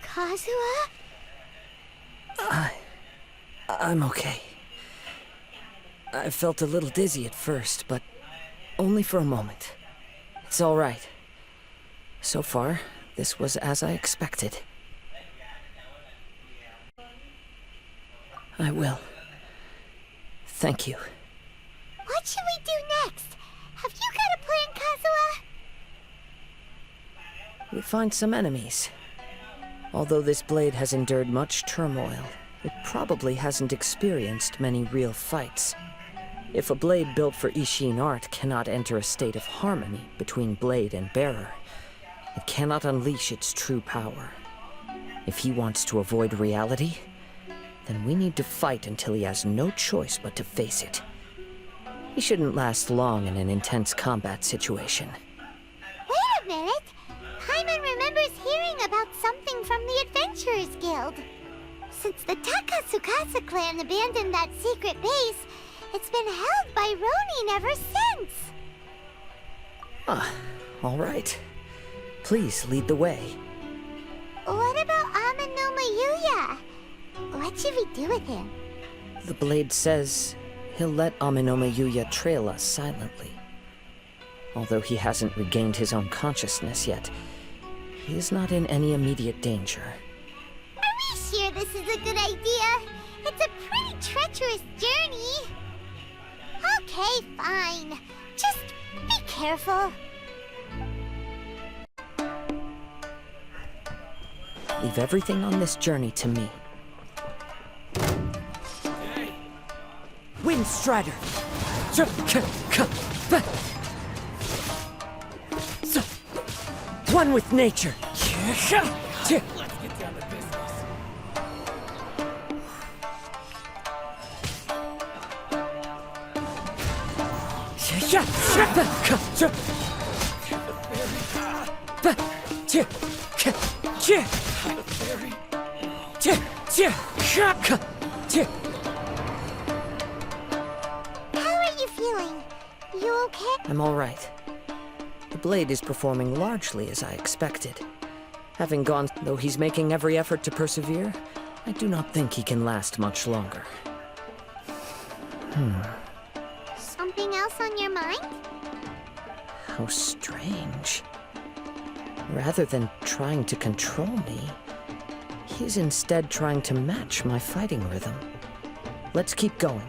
Kazuha? I'm okay. I felt a little dizzy at first, but only for a moment. It's all right. So far, this was as I expected. I will. Thank you. What should we do next? Have you got a plan, Kazuha? We find some enemies. Although this blade has endured much turmoil, it probably hasn't experienced many real fights. If a blade built for Ishin art cannot enter a state of harmony between blade and bearer, it cannot unleash its true power. If he wants to avoid reality, then we need to fight until he has no choice but to face it. He shouldn't last long in an intense combat situation. Wait a minute! Paimon remembers hearing about something from the Adventurers Guild. Since the Takasukasa clan abandoned that secret base, it's been held by Ronin ever since. Ah, all right. Please lead the way. What about Amenoma Yuya? What should we do with him? The blade says he'll let Amenoma Yuya trail us silently. Although he hasn't regained his own consciousness yet, he is not in any immediate danger. Are we sure this is a good idea? It's a pretty treacherous journey. Okay, fine. Just be careful. Leave everything on this journey to me. Wind Strider! One with nature! How are you feeling? You okay? I'm all right. The blade is performing largely as I expected. Having gone, though he's making every effort to persevere, I do not think he can last much longer. Something else on your mind? How strange. Rather than trying to control me, he's instead trying to match my fighting rhythm. Let's keep going.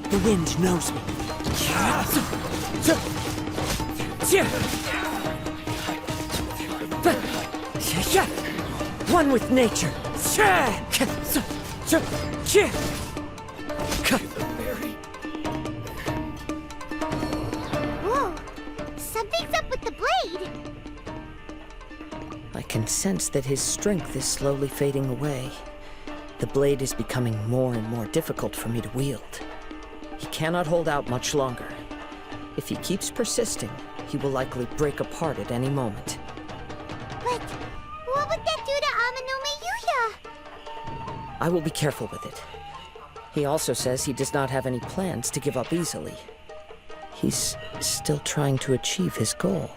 The wind knows me. One with nature. Whoa! Something's up with the blade! I can sense that his strength is slowly fading away. The blade is becoming more and more difficult for me to wield. He cannot hold out much longer. If he keeps persisting, he will likely break apart at any moment. But what would that do to Amano Miyuya? I will be careful with it. He also says he does not have any plans to give up easily. He's still trying to achieve his goal.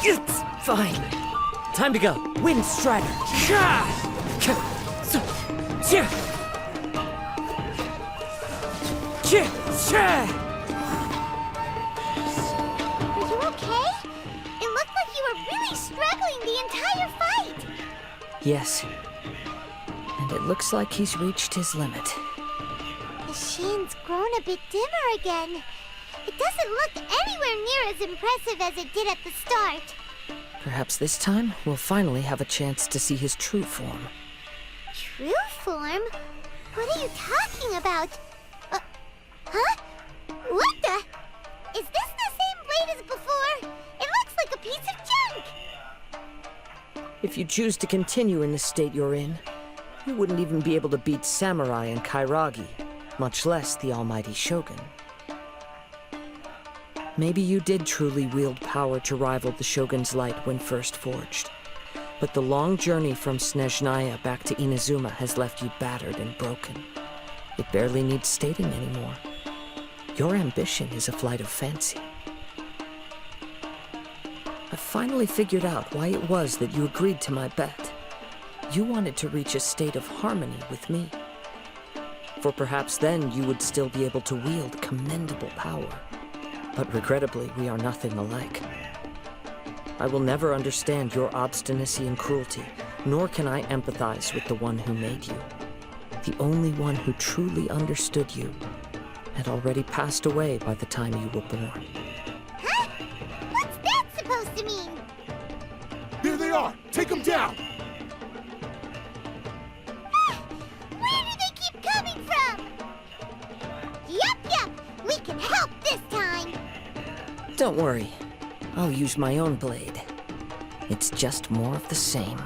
It's fine. Time to go. Wind Strider. Are you okay? It looked like you were really struggling the entire fight! Yes. And it looks like he's reached his limit. The shin's grown a bit dimmer again. It doesn't look anywhere near as impressive as it did at the start. Perhaps this time we'll finally have a chance to see his true form. True form? What are you talking about? Huh? What the? Is this the same blade as before? It looks like a piece of junk! If you choose to continue in the state you're in, you wouldn't even be able to beat Samurai and Kairagi, much less the almighty Shogun. Maybe you did truly wield power to rival the Shogun's light when first forged. But the long journey from Snezhnaya back to Inazuma has left you battered and broken. It barely needs stating anymore. Your ambition is a flight of fancy. I finally figured out why it was that you agreed to my bet. You wanted to reach a state of harmony with me. For perhaps then you would still be able to wield commendable power. But regrettably, we are nothing alike. I will never understand your obstinacy and cruelty, nor can I empathize with the one who made you. The only one who truly understood you had already passed away by the time you were born. Huh? What's that supposed to mean? There they are! Take them down! Where do they keep coming from? Yup, we can help this time. Don't worry. I'll use my own blade. It's just more of the same.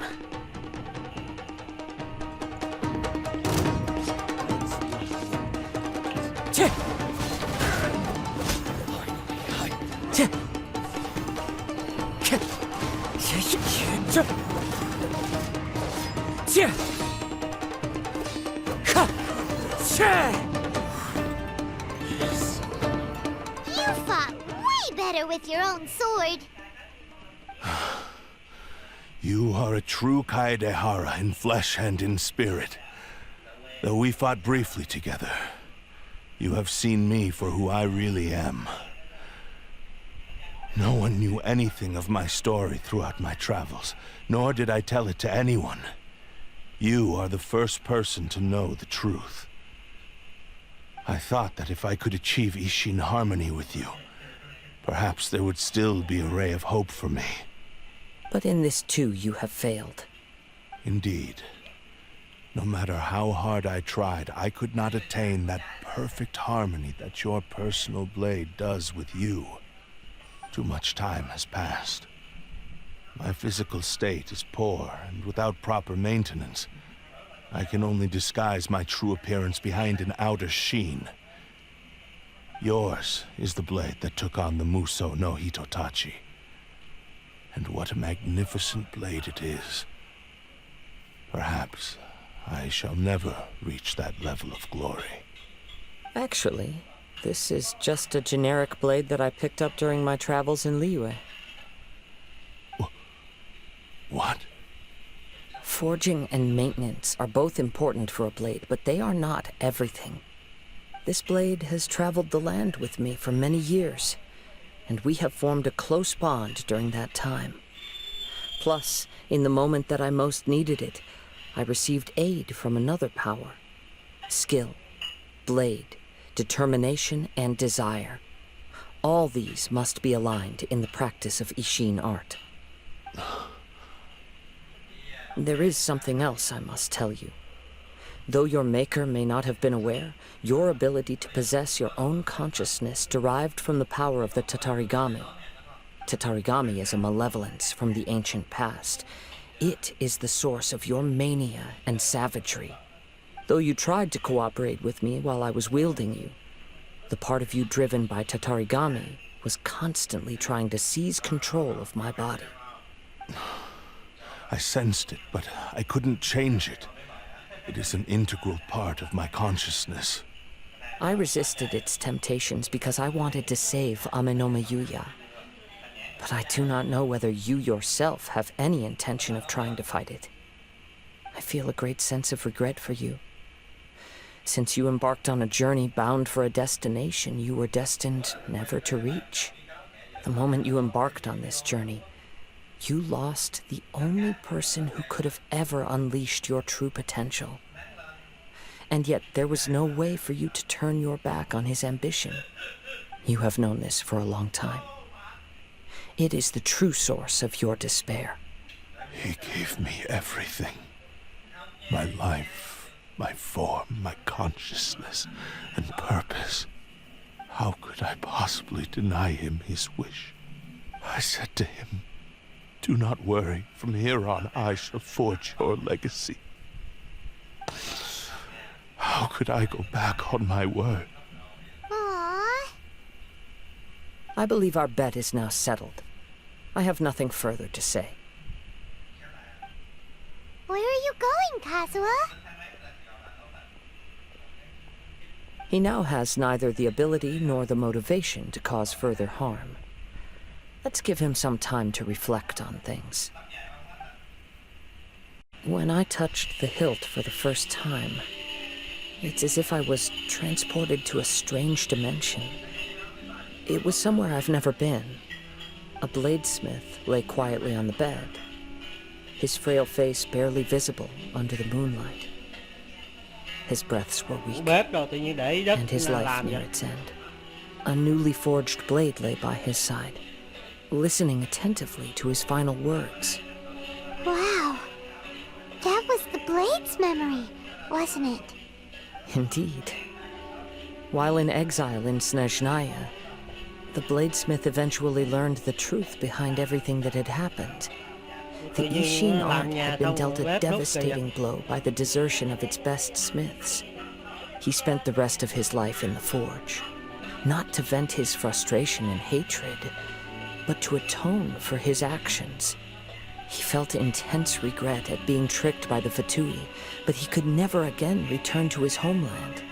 You fought way better with your own sword. You are a true Kaedehara in flesh and in spirit. Though we fought briefly together, you have seen me for who I really am. No one knew anything of my story throughout my travels, nor did I tell it to anyone. You are the first person to know the truth. I thought that if I could achieve Ishin harmony with you, perhaps there would still be a ray of hope for me. But in this too, you have failed. Indeed. No matter how hard I tried, I could not attain that perfect harmony that your personal blade does with you. Too much time has passed. My physical state is poor, and without proper maintenance, I can only disguise my true appearance behind an outer sheen. Yours is the blade that took on the Muso no Hitotachi. And what a magnificent blade it is. Perhaps I shall never reach that level of glory. Actually, this is just a generic blade that I picked up during my travels in Liyue. What? Forging and maintenance are both important for a blade, but they are not everything. This blade has traveled the land with me for many years, and we have formed a close bond during that time. Plus, in the moment that I most needed it, I received aid from another power. Skill, blade, determination, and desire. All these must be aligned in the practice of Ishin art. There is something else I must tell you. Though your maker may not have been aware, your ability to possess your own consciousness derived from the power of the Tatarigami. Tatarigami is a malevolence from the ancient past. It is the source of your mania and savagery. Though you tried to cooperate with me while I was wielding you, the part of you driven by Tatarigami was constantly trying to seize control of my body. I sensed it, but I couldn't change it. It is an integral part of my consciousness. I resisted its temptations because I wanted to save Amenome Yuya. But I do not know whether you yourself have any intention of trying to fight it. I feel a great sense of regret for you. Since you embarked on a journey bound for a destination you were destined never to reach. The moment you embarked on this journey, you lost the only person who could have ever unleashed your true potential. And yet there was no way for you to turn your back on his ambition. You have known this for a long time. It is the true source of your despair. He gave me everything. My life, my form, my consciousness, and purpose. How could I possibly deny him his wish? I said to him, "Do not worry. From here on, I shall forge your legacy." How could I go back on my word? Aww. I believe our bet is now settled. I have nothing further to say. Where are you going, Kazuha? He now has neither the ability nor the motivation to cause further harm. Let's give him some time to reflect on things. When I touched the hilt for the first time, it's as if I was transported to a strange dimension. It was somewhere I've never been. A bladesmith lay quietly on the bed, his frail face barely visible under the moonlight. His breaths were weak, Bếp rồi tự nhiên để đất and his life làm near vậy. its end. A newly forged blade lay by his side, listening attentively to his final words. Wow. That was the Blade's memory, wasn't it? Indeed. While in exile in Snezhnaya, the bladesmith eventually learned the truth behind everything that had happened. The Ishin art had been dealt a devastating blow by the desertion of its best smiths. He spent the rest of his life in the forge, not to vent his frustration and hatred, but to atone for his actions. He felt intense regret at being tricked by the Fatui, but he could never again return to his homeland.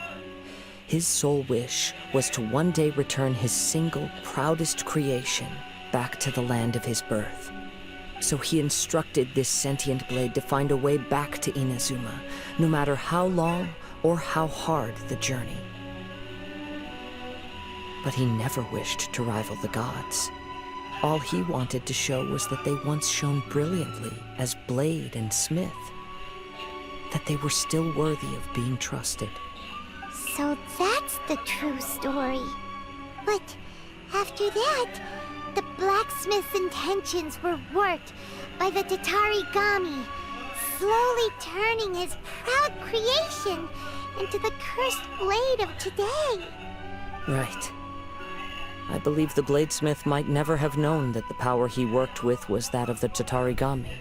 His sole wish was to one day return his single, proudest creation back to the land of his birth. So he instructed this sentient blade to find a way back to Inazuma, no matter how long or how hard the journey. But he never wished to rival the gods. All he wanted to show was that they once shone brilliantly as blade and smith, that they were still worthy of being trusted. So that's the true story. But after that, the blacksmith's intentions were worked by the Tatarigami, slowly turning his proud creation into the cursed blade of today. Right. I believe the bladesmith might never have known that the power he worked with was that of the Tatarigami.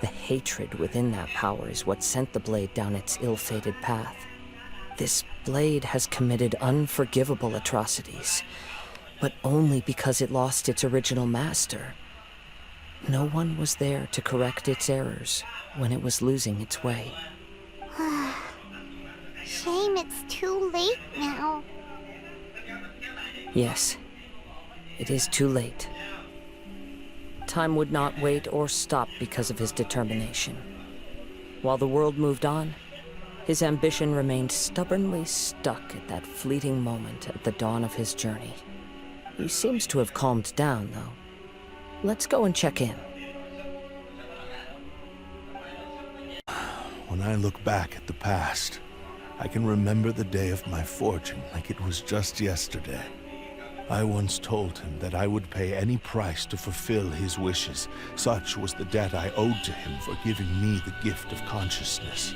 The hatred within that power is what sent the blade down its ill-fated path. This blade has committed unforgivable atrocities, but only because it lost its original master. No one was there to correct its errors when it was losing its way. Shame it's too late now. Yes, it is too late. Time would not wait or stop because of his determination. While the world moved on, his ambition remained stubbornly stuck at that fleeting moment at the dawn of his journey. He seems to have calmed down, though. Let's go and check in. When I look back at the past, I can remember the day of my fortune like it was just yesterday. I once told him that I would pay any price to fulfill his wishes. Such was the debt I owed to him for giving me the gift of consciousness.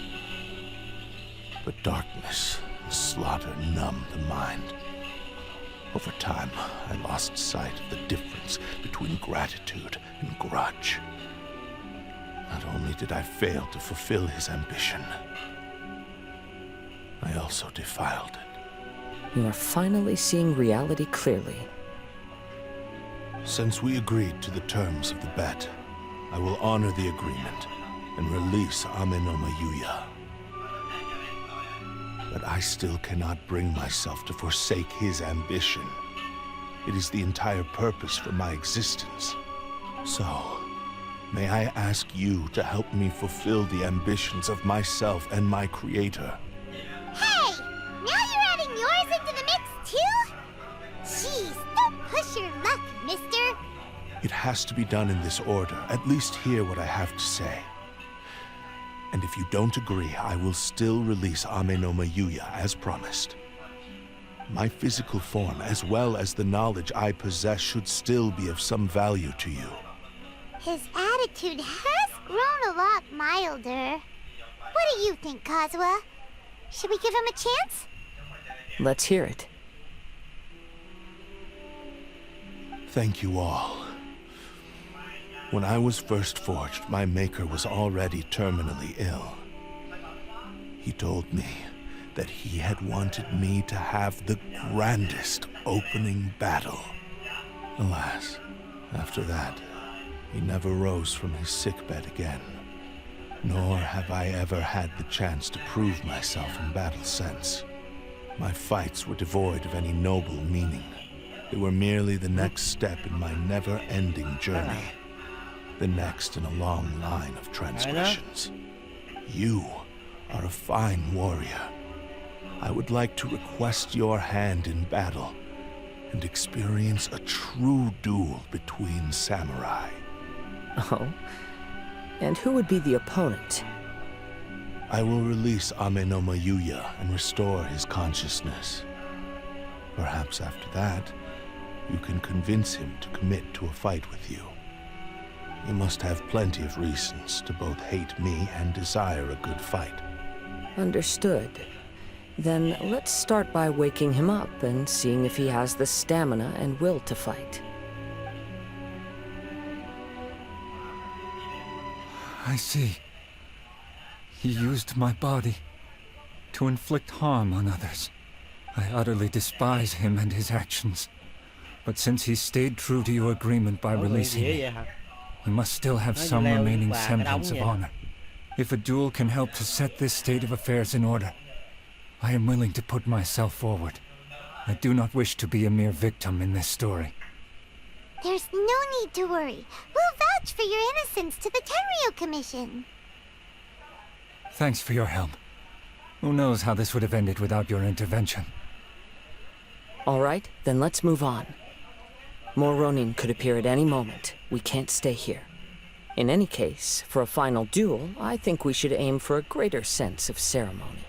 But darkness and slaughter numbed the mind. Over time, I lost sight of the difference between gratitude and grudge. Not only did I fail to fulfill his ambition, I also defiled it. You are finally seeing reality clearly. Since we agreed to the terms of the bet, I will honor the agreement and release Ame no Mayuya. But I still cannot bring myself to forsake his ambition. It is the entire purpose for my existence. So, may I ask you to help me fulfill the ambitions of myself and my creator? Hey! Now you're adding yours into the mix, too? Jeez, don't push your luck, mister. It has to be done in this order. At least hear what I have to say. And if you don't agree, I will still release Ame no Mayuya as promised. My physical form, as well as the knowledge I possess, should still be of some value to you. His attitude has grown a lot milder. What do you think, Kazuha? Should we give him a chance? Let's hear it. Thank you all. When I was first forged, my maker was already terminally ill. He told me that he had wanted me to have the grandest opening battle. Alas, after that, he never rose from his sickbed again. Nor have I ever had the chance to prove myself in battle since. My fights were devoid of any noble meaning. They were merely the next step in my never-ending journey. The next in a long line of transgressions. You are a fine warrior. I would like to request your hand in battle and experience a true duel between samurai. Oh? And who would be the opponent? I will release Ame no Mayuya and restore his consciousness. Perhaps after that, you can convince him to commit to a fight with you. He must have plenty of reasons to both hate me and desire a good fight. Understood. Then let's start by waking him up and seeing if he has the stamina and will to fight. I see. He used my body to inflict harm on others. I utterly despise him and his actions. But since he stayed true to your agreement by releasing me, vậy hả? he must still have Nói some leo remaining qua cái semblance đống of vậy. honor. If a duel can help to set this state of affairs in order, I am willing to put myself forward. I do not wish to be a mere victim in this story. There's no need to worry. We'll vouch for your innocence to the Tenryo Commission. Thanks for your help. Who knows how this would have ended without your intervention. All right, then let's move on. More Ronin could appear at any moment. We can't stay here. In any case, for a final duel, I think we should aim for a greater sense of ceremony.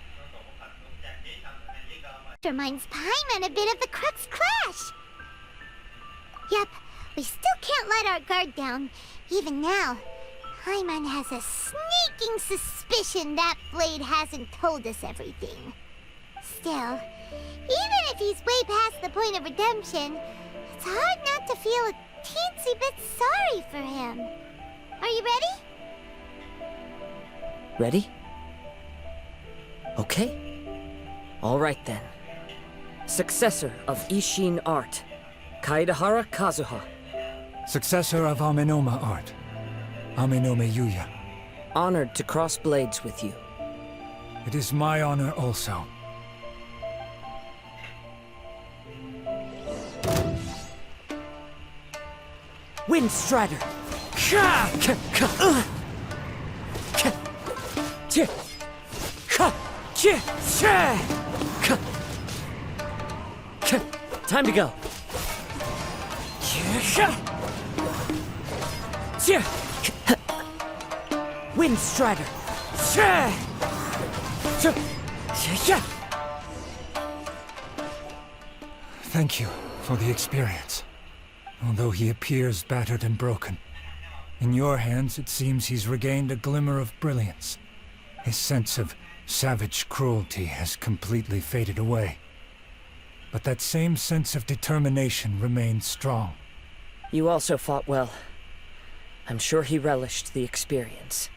Reminds Paimon a bit of the Crux Clash. Yep, we still can't let our guard down. Even now, Paimon has a sneaking suspicion that Blade hasn't told us everything. Still, even if he's way past the point of redemption, it's hard not to feel a teensy bit sorry for him. Are you ready? Ready? Okay. All right then. Successor of Ishin art, Kaedahara Kazuha. Successor of Amenoma art, Amenome Yuya. Honored to cross blades with you. It is my honor also. Wind Strider! Time to go. Wind Strider! Thank you for the experience. Although he appears battered and broken, in your hands it seems he's regained a glimmer of brilliance. His sense of savage cruelty has completely faded away. But that same sense of determination remains strong. You also fought well. I'm sure he relished the experience.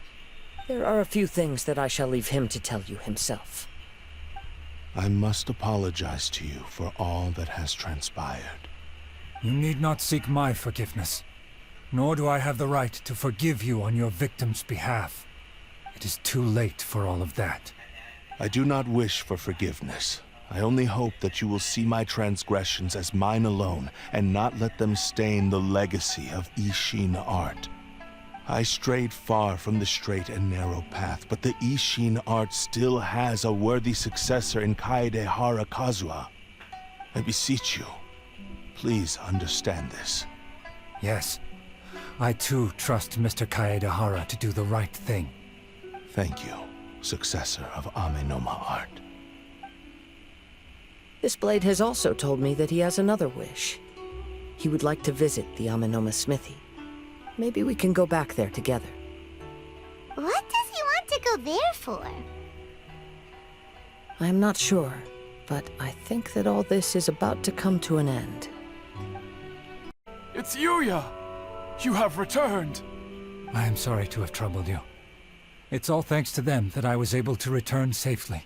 There are a few things that I shall leave him to tell you himself. I must apologize to you for all that has transpired. You need not seek my forgiveness, nor do I have the right to forgive you on your victim's behalf. It is too late for all of that. I do not wish for forgiveness. I only hope that you will see my transgressions as mine alone, and not let them stain the legacy of Ishin art. I strayed far from the straight and narrow path, but the Ishin art still has a worthy successor in Kaedahara Kazuha. I beseech you, please understand this. Yes, I too trust Mr. Kaedahara to do the right thing. Thank you, successor of Amenoma art. This blade has also told me that he has another wish. He would like to visit the Amenoma smithy. Maybe we can go back there together. What does he want to go there for? I'm not sure, but I think that all this is about to come to an end. It's Yuya! You have returned! I am sorry to have troubled you. It's all thanks to them that I was able to return safely.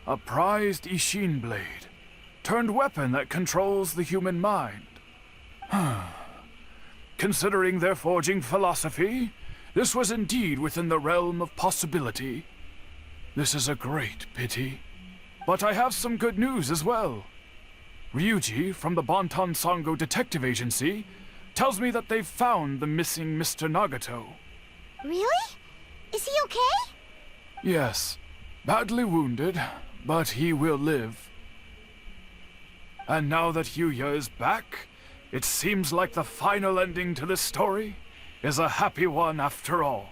A prized Ishin blade, turned weapon that controls the human mind. Considering their forging philosophy, this was indeed within the realm of possibility. This is a great pity. But I have some good news as well. Ryuji, from the Bonton Sango Detective Agency, tells me that they've found the missing Mr. Nagato. Really? Is he okay? Yes, badly wounded, but he will live. And now that Yuya is back, it seems like the final ending to this story is a happy one after all.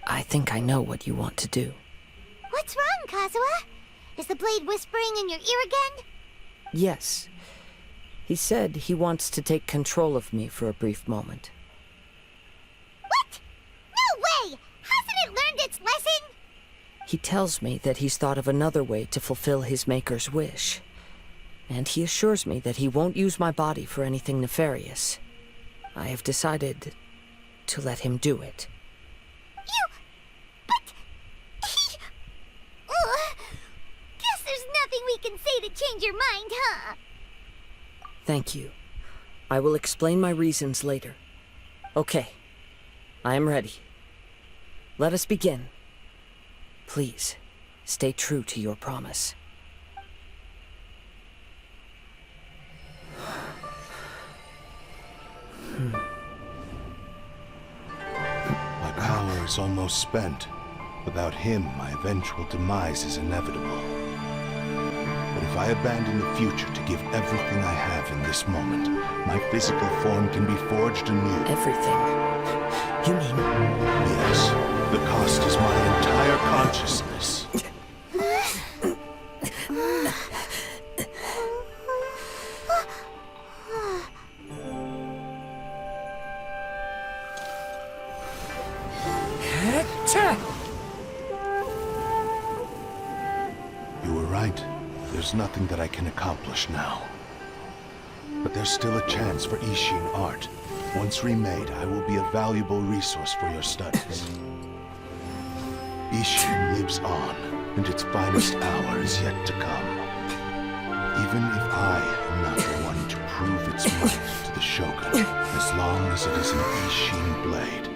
I think I know what you want to do. What's wrong, Kazuha? Is the blade whispering in your ear again? Yes. He said he wants to take control of me for a brief moment. What? No way! He tells me that he's thought of another way to fulfill his maker's wish. And he assures me that he won't use my body for anything nefarious. I have decided to let him do it. Guess there's nothing we can say to change your mind, huh? Thank you. I will explain my reasons later. Okay. I am ready. Let us begin. Please, stay true to your promise. My power is almost spent. Without him, my eventual demise is inevitable. But if I abandon the future to give everything I have in this moment, my physical form can be forged anew. Everything? You mean... Yes. The cost is my entire consciousness. You were right. There's nothing that I can accomplish now. But there's still a chance for Ishin art. Once remade, I will be a valuable resource for your studies. Ishin lives on, and its finest hour is yet to come. Even if I am not the one to prove its might to the Shogun, as long as it is an Ishin blade,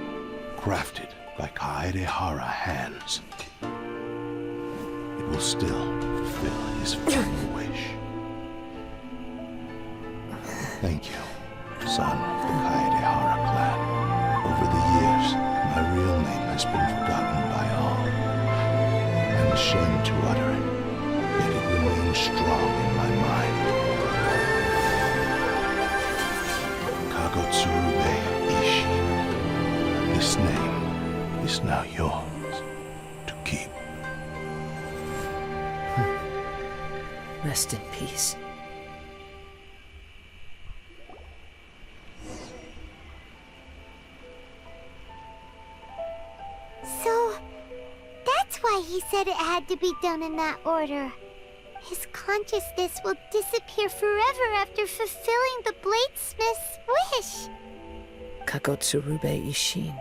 crafted by Kaedehara hands, it will still fulfill his final wish. Thank you, son of the Kaedehara clan. Over the years, my real name has been forgotten by all. I'm ashamed to utter it, yet it remains strong in my mind. Kagotsurube Ishin. This name is now yours to keep. Rest in peace. So, that's why he said it had to be done in that order. His consciousness will disappear forever after fulfilling the bladesmith's wish. Kagotsurube Ishin.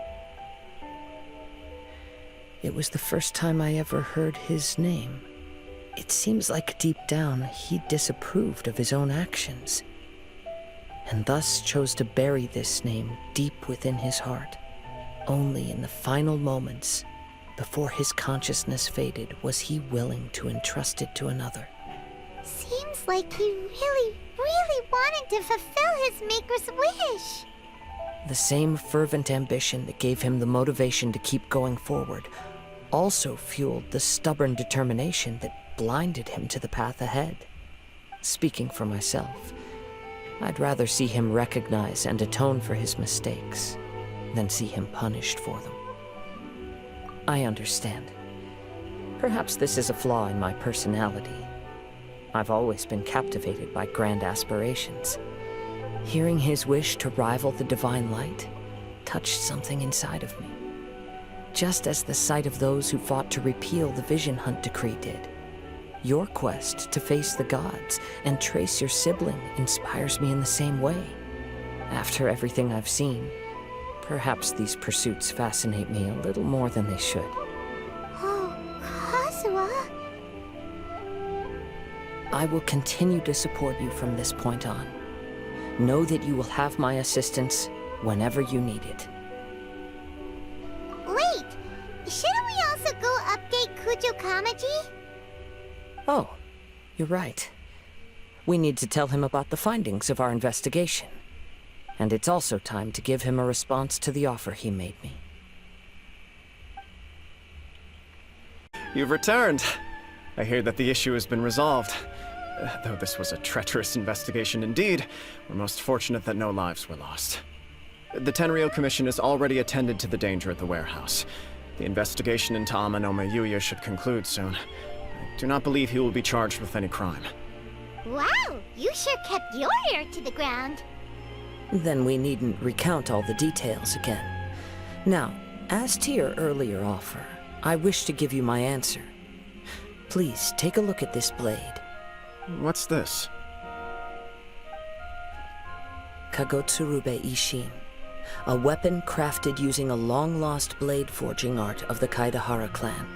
It was the first time I ever heard his name. It seems like deep down he disapproved of his own actions, and thus chose to bury this name deep within his heart. Only in the final moments, before his consciousness faded, was he willing to entrust it to another. Seems like he really, really wanted to fulfill his maker's wish. The same fervent ambition that gave him the motivation to keep going forward also fueled the stubborn determination that blinded him to the path ahead. Speaking for myself, I'd rather see him recognize and atone for his mistakes than see him punished for them. I understand. Perhaps this is a flaw in my personality. I've always been captivated by grand aspirations. Hearing his wish to rival the divine light touched something inside of me, just as the sight of those who fought to repeal the Vision Hunt decree did. Your quest to face the gods and trace your sibling inspires me in the same way. After everything I've seen, perhaps these pursuits fascinate me a little more than they should. Oh, Kazuha? I will continue to support you from this point on. Know that you will have my assistance whenever you need it. Wait! Shouldn't we also go update Kujo Kamaji? Oh, you're right. We need to tell him about the findings of our investigation. And it's also time to give him a response to the offer he made me. You've returned. I hear that the issue has been resolved. Though this was a treacherous investigation indeed, we're most fortunate that no lives were lost. The Tenryou Commission has already attended to the danger at the warehouse. The investigation into Amanome Yuya should conclude soon. I do not believe he will be charged with any crime. Wow, you sure kept your ear to the ground. Then we needn't recount all the details again. Now, as to your earlier offer, I wish to give you my answer. Please, take a look at this blade. What's this? Kagotsurube Ishin, a weapon crafted using a long-lost blade forging art of the Kaidahara clan.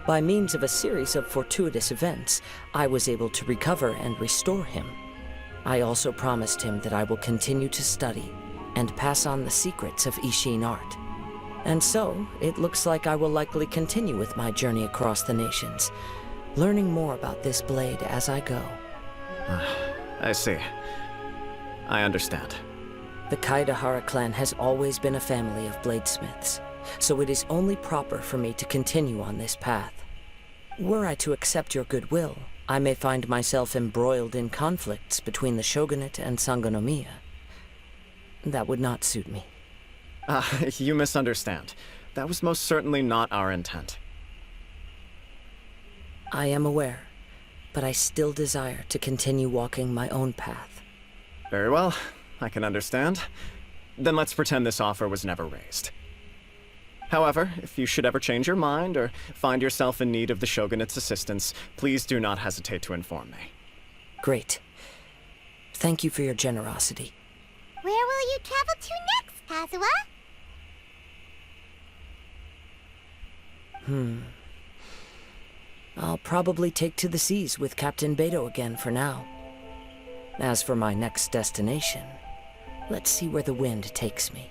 By means of a series of fortuitous events, I was able to recover and restore him. I also promised him that I will continue to study and pass on the secrets of Ishin art. And so, it looks like I will likely continue with my journey across the nations, learning more about this blade as I go. I see. I understand. The Kaidahara clan has always been a family of bladesmiths, so it is only proper for me to continue on this path. Were I to accept your goodwill, I may find myself embroiled in conflicts between the shogunate and Sangonomiya. That would not suit me. You misunderstand. That was most certainly not our intent. I am aware, but I still desire to continue walking my own path. Very well. I can understand. Then let's pretend this offer was never raised. However, if you should ever change your mind or find yourself in need of the Shogunate's assistance, please do not hesitate to inform me. Great. Thank you for your generosity. Where will you travel to next, Kazuha? I'll probably take to the seas with Captain Beto again for now. As for my next destination, let's see where the wind takes me.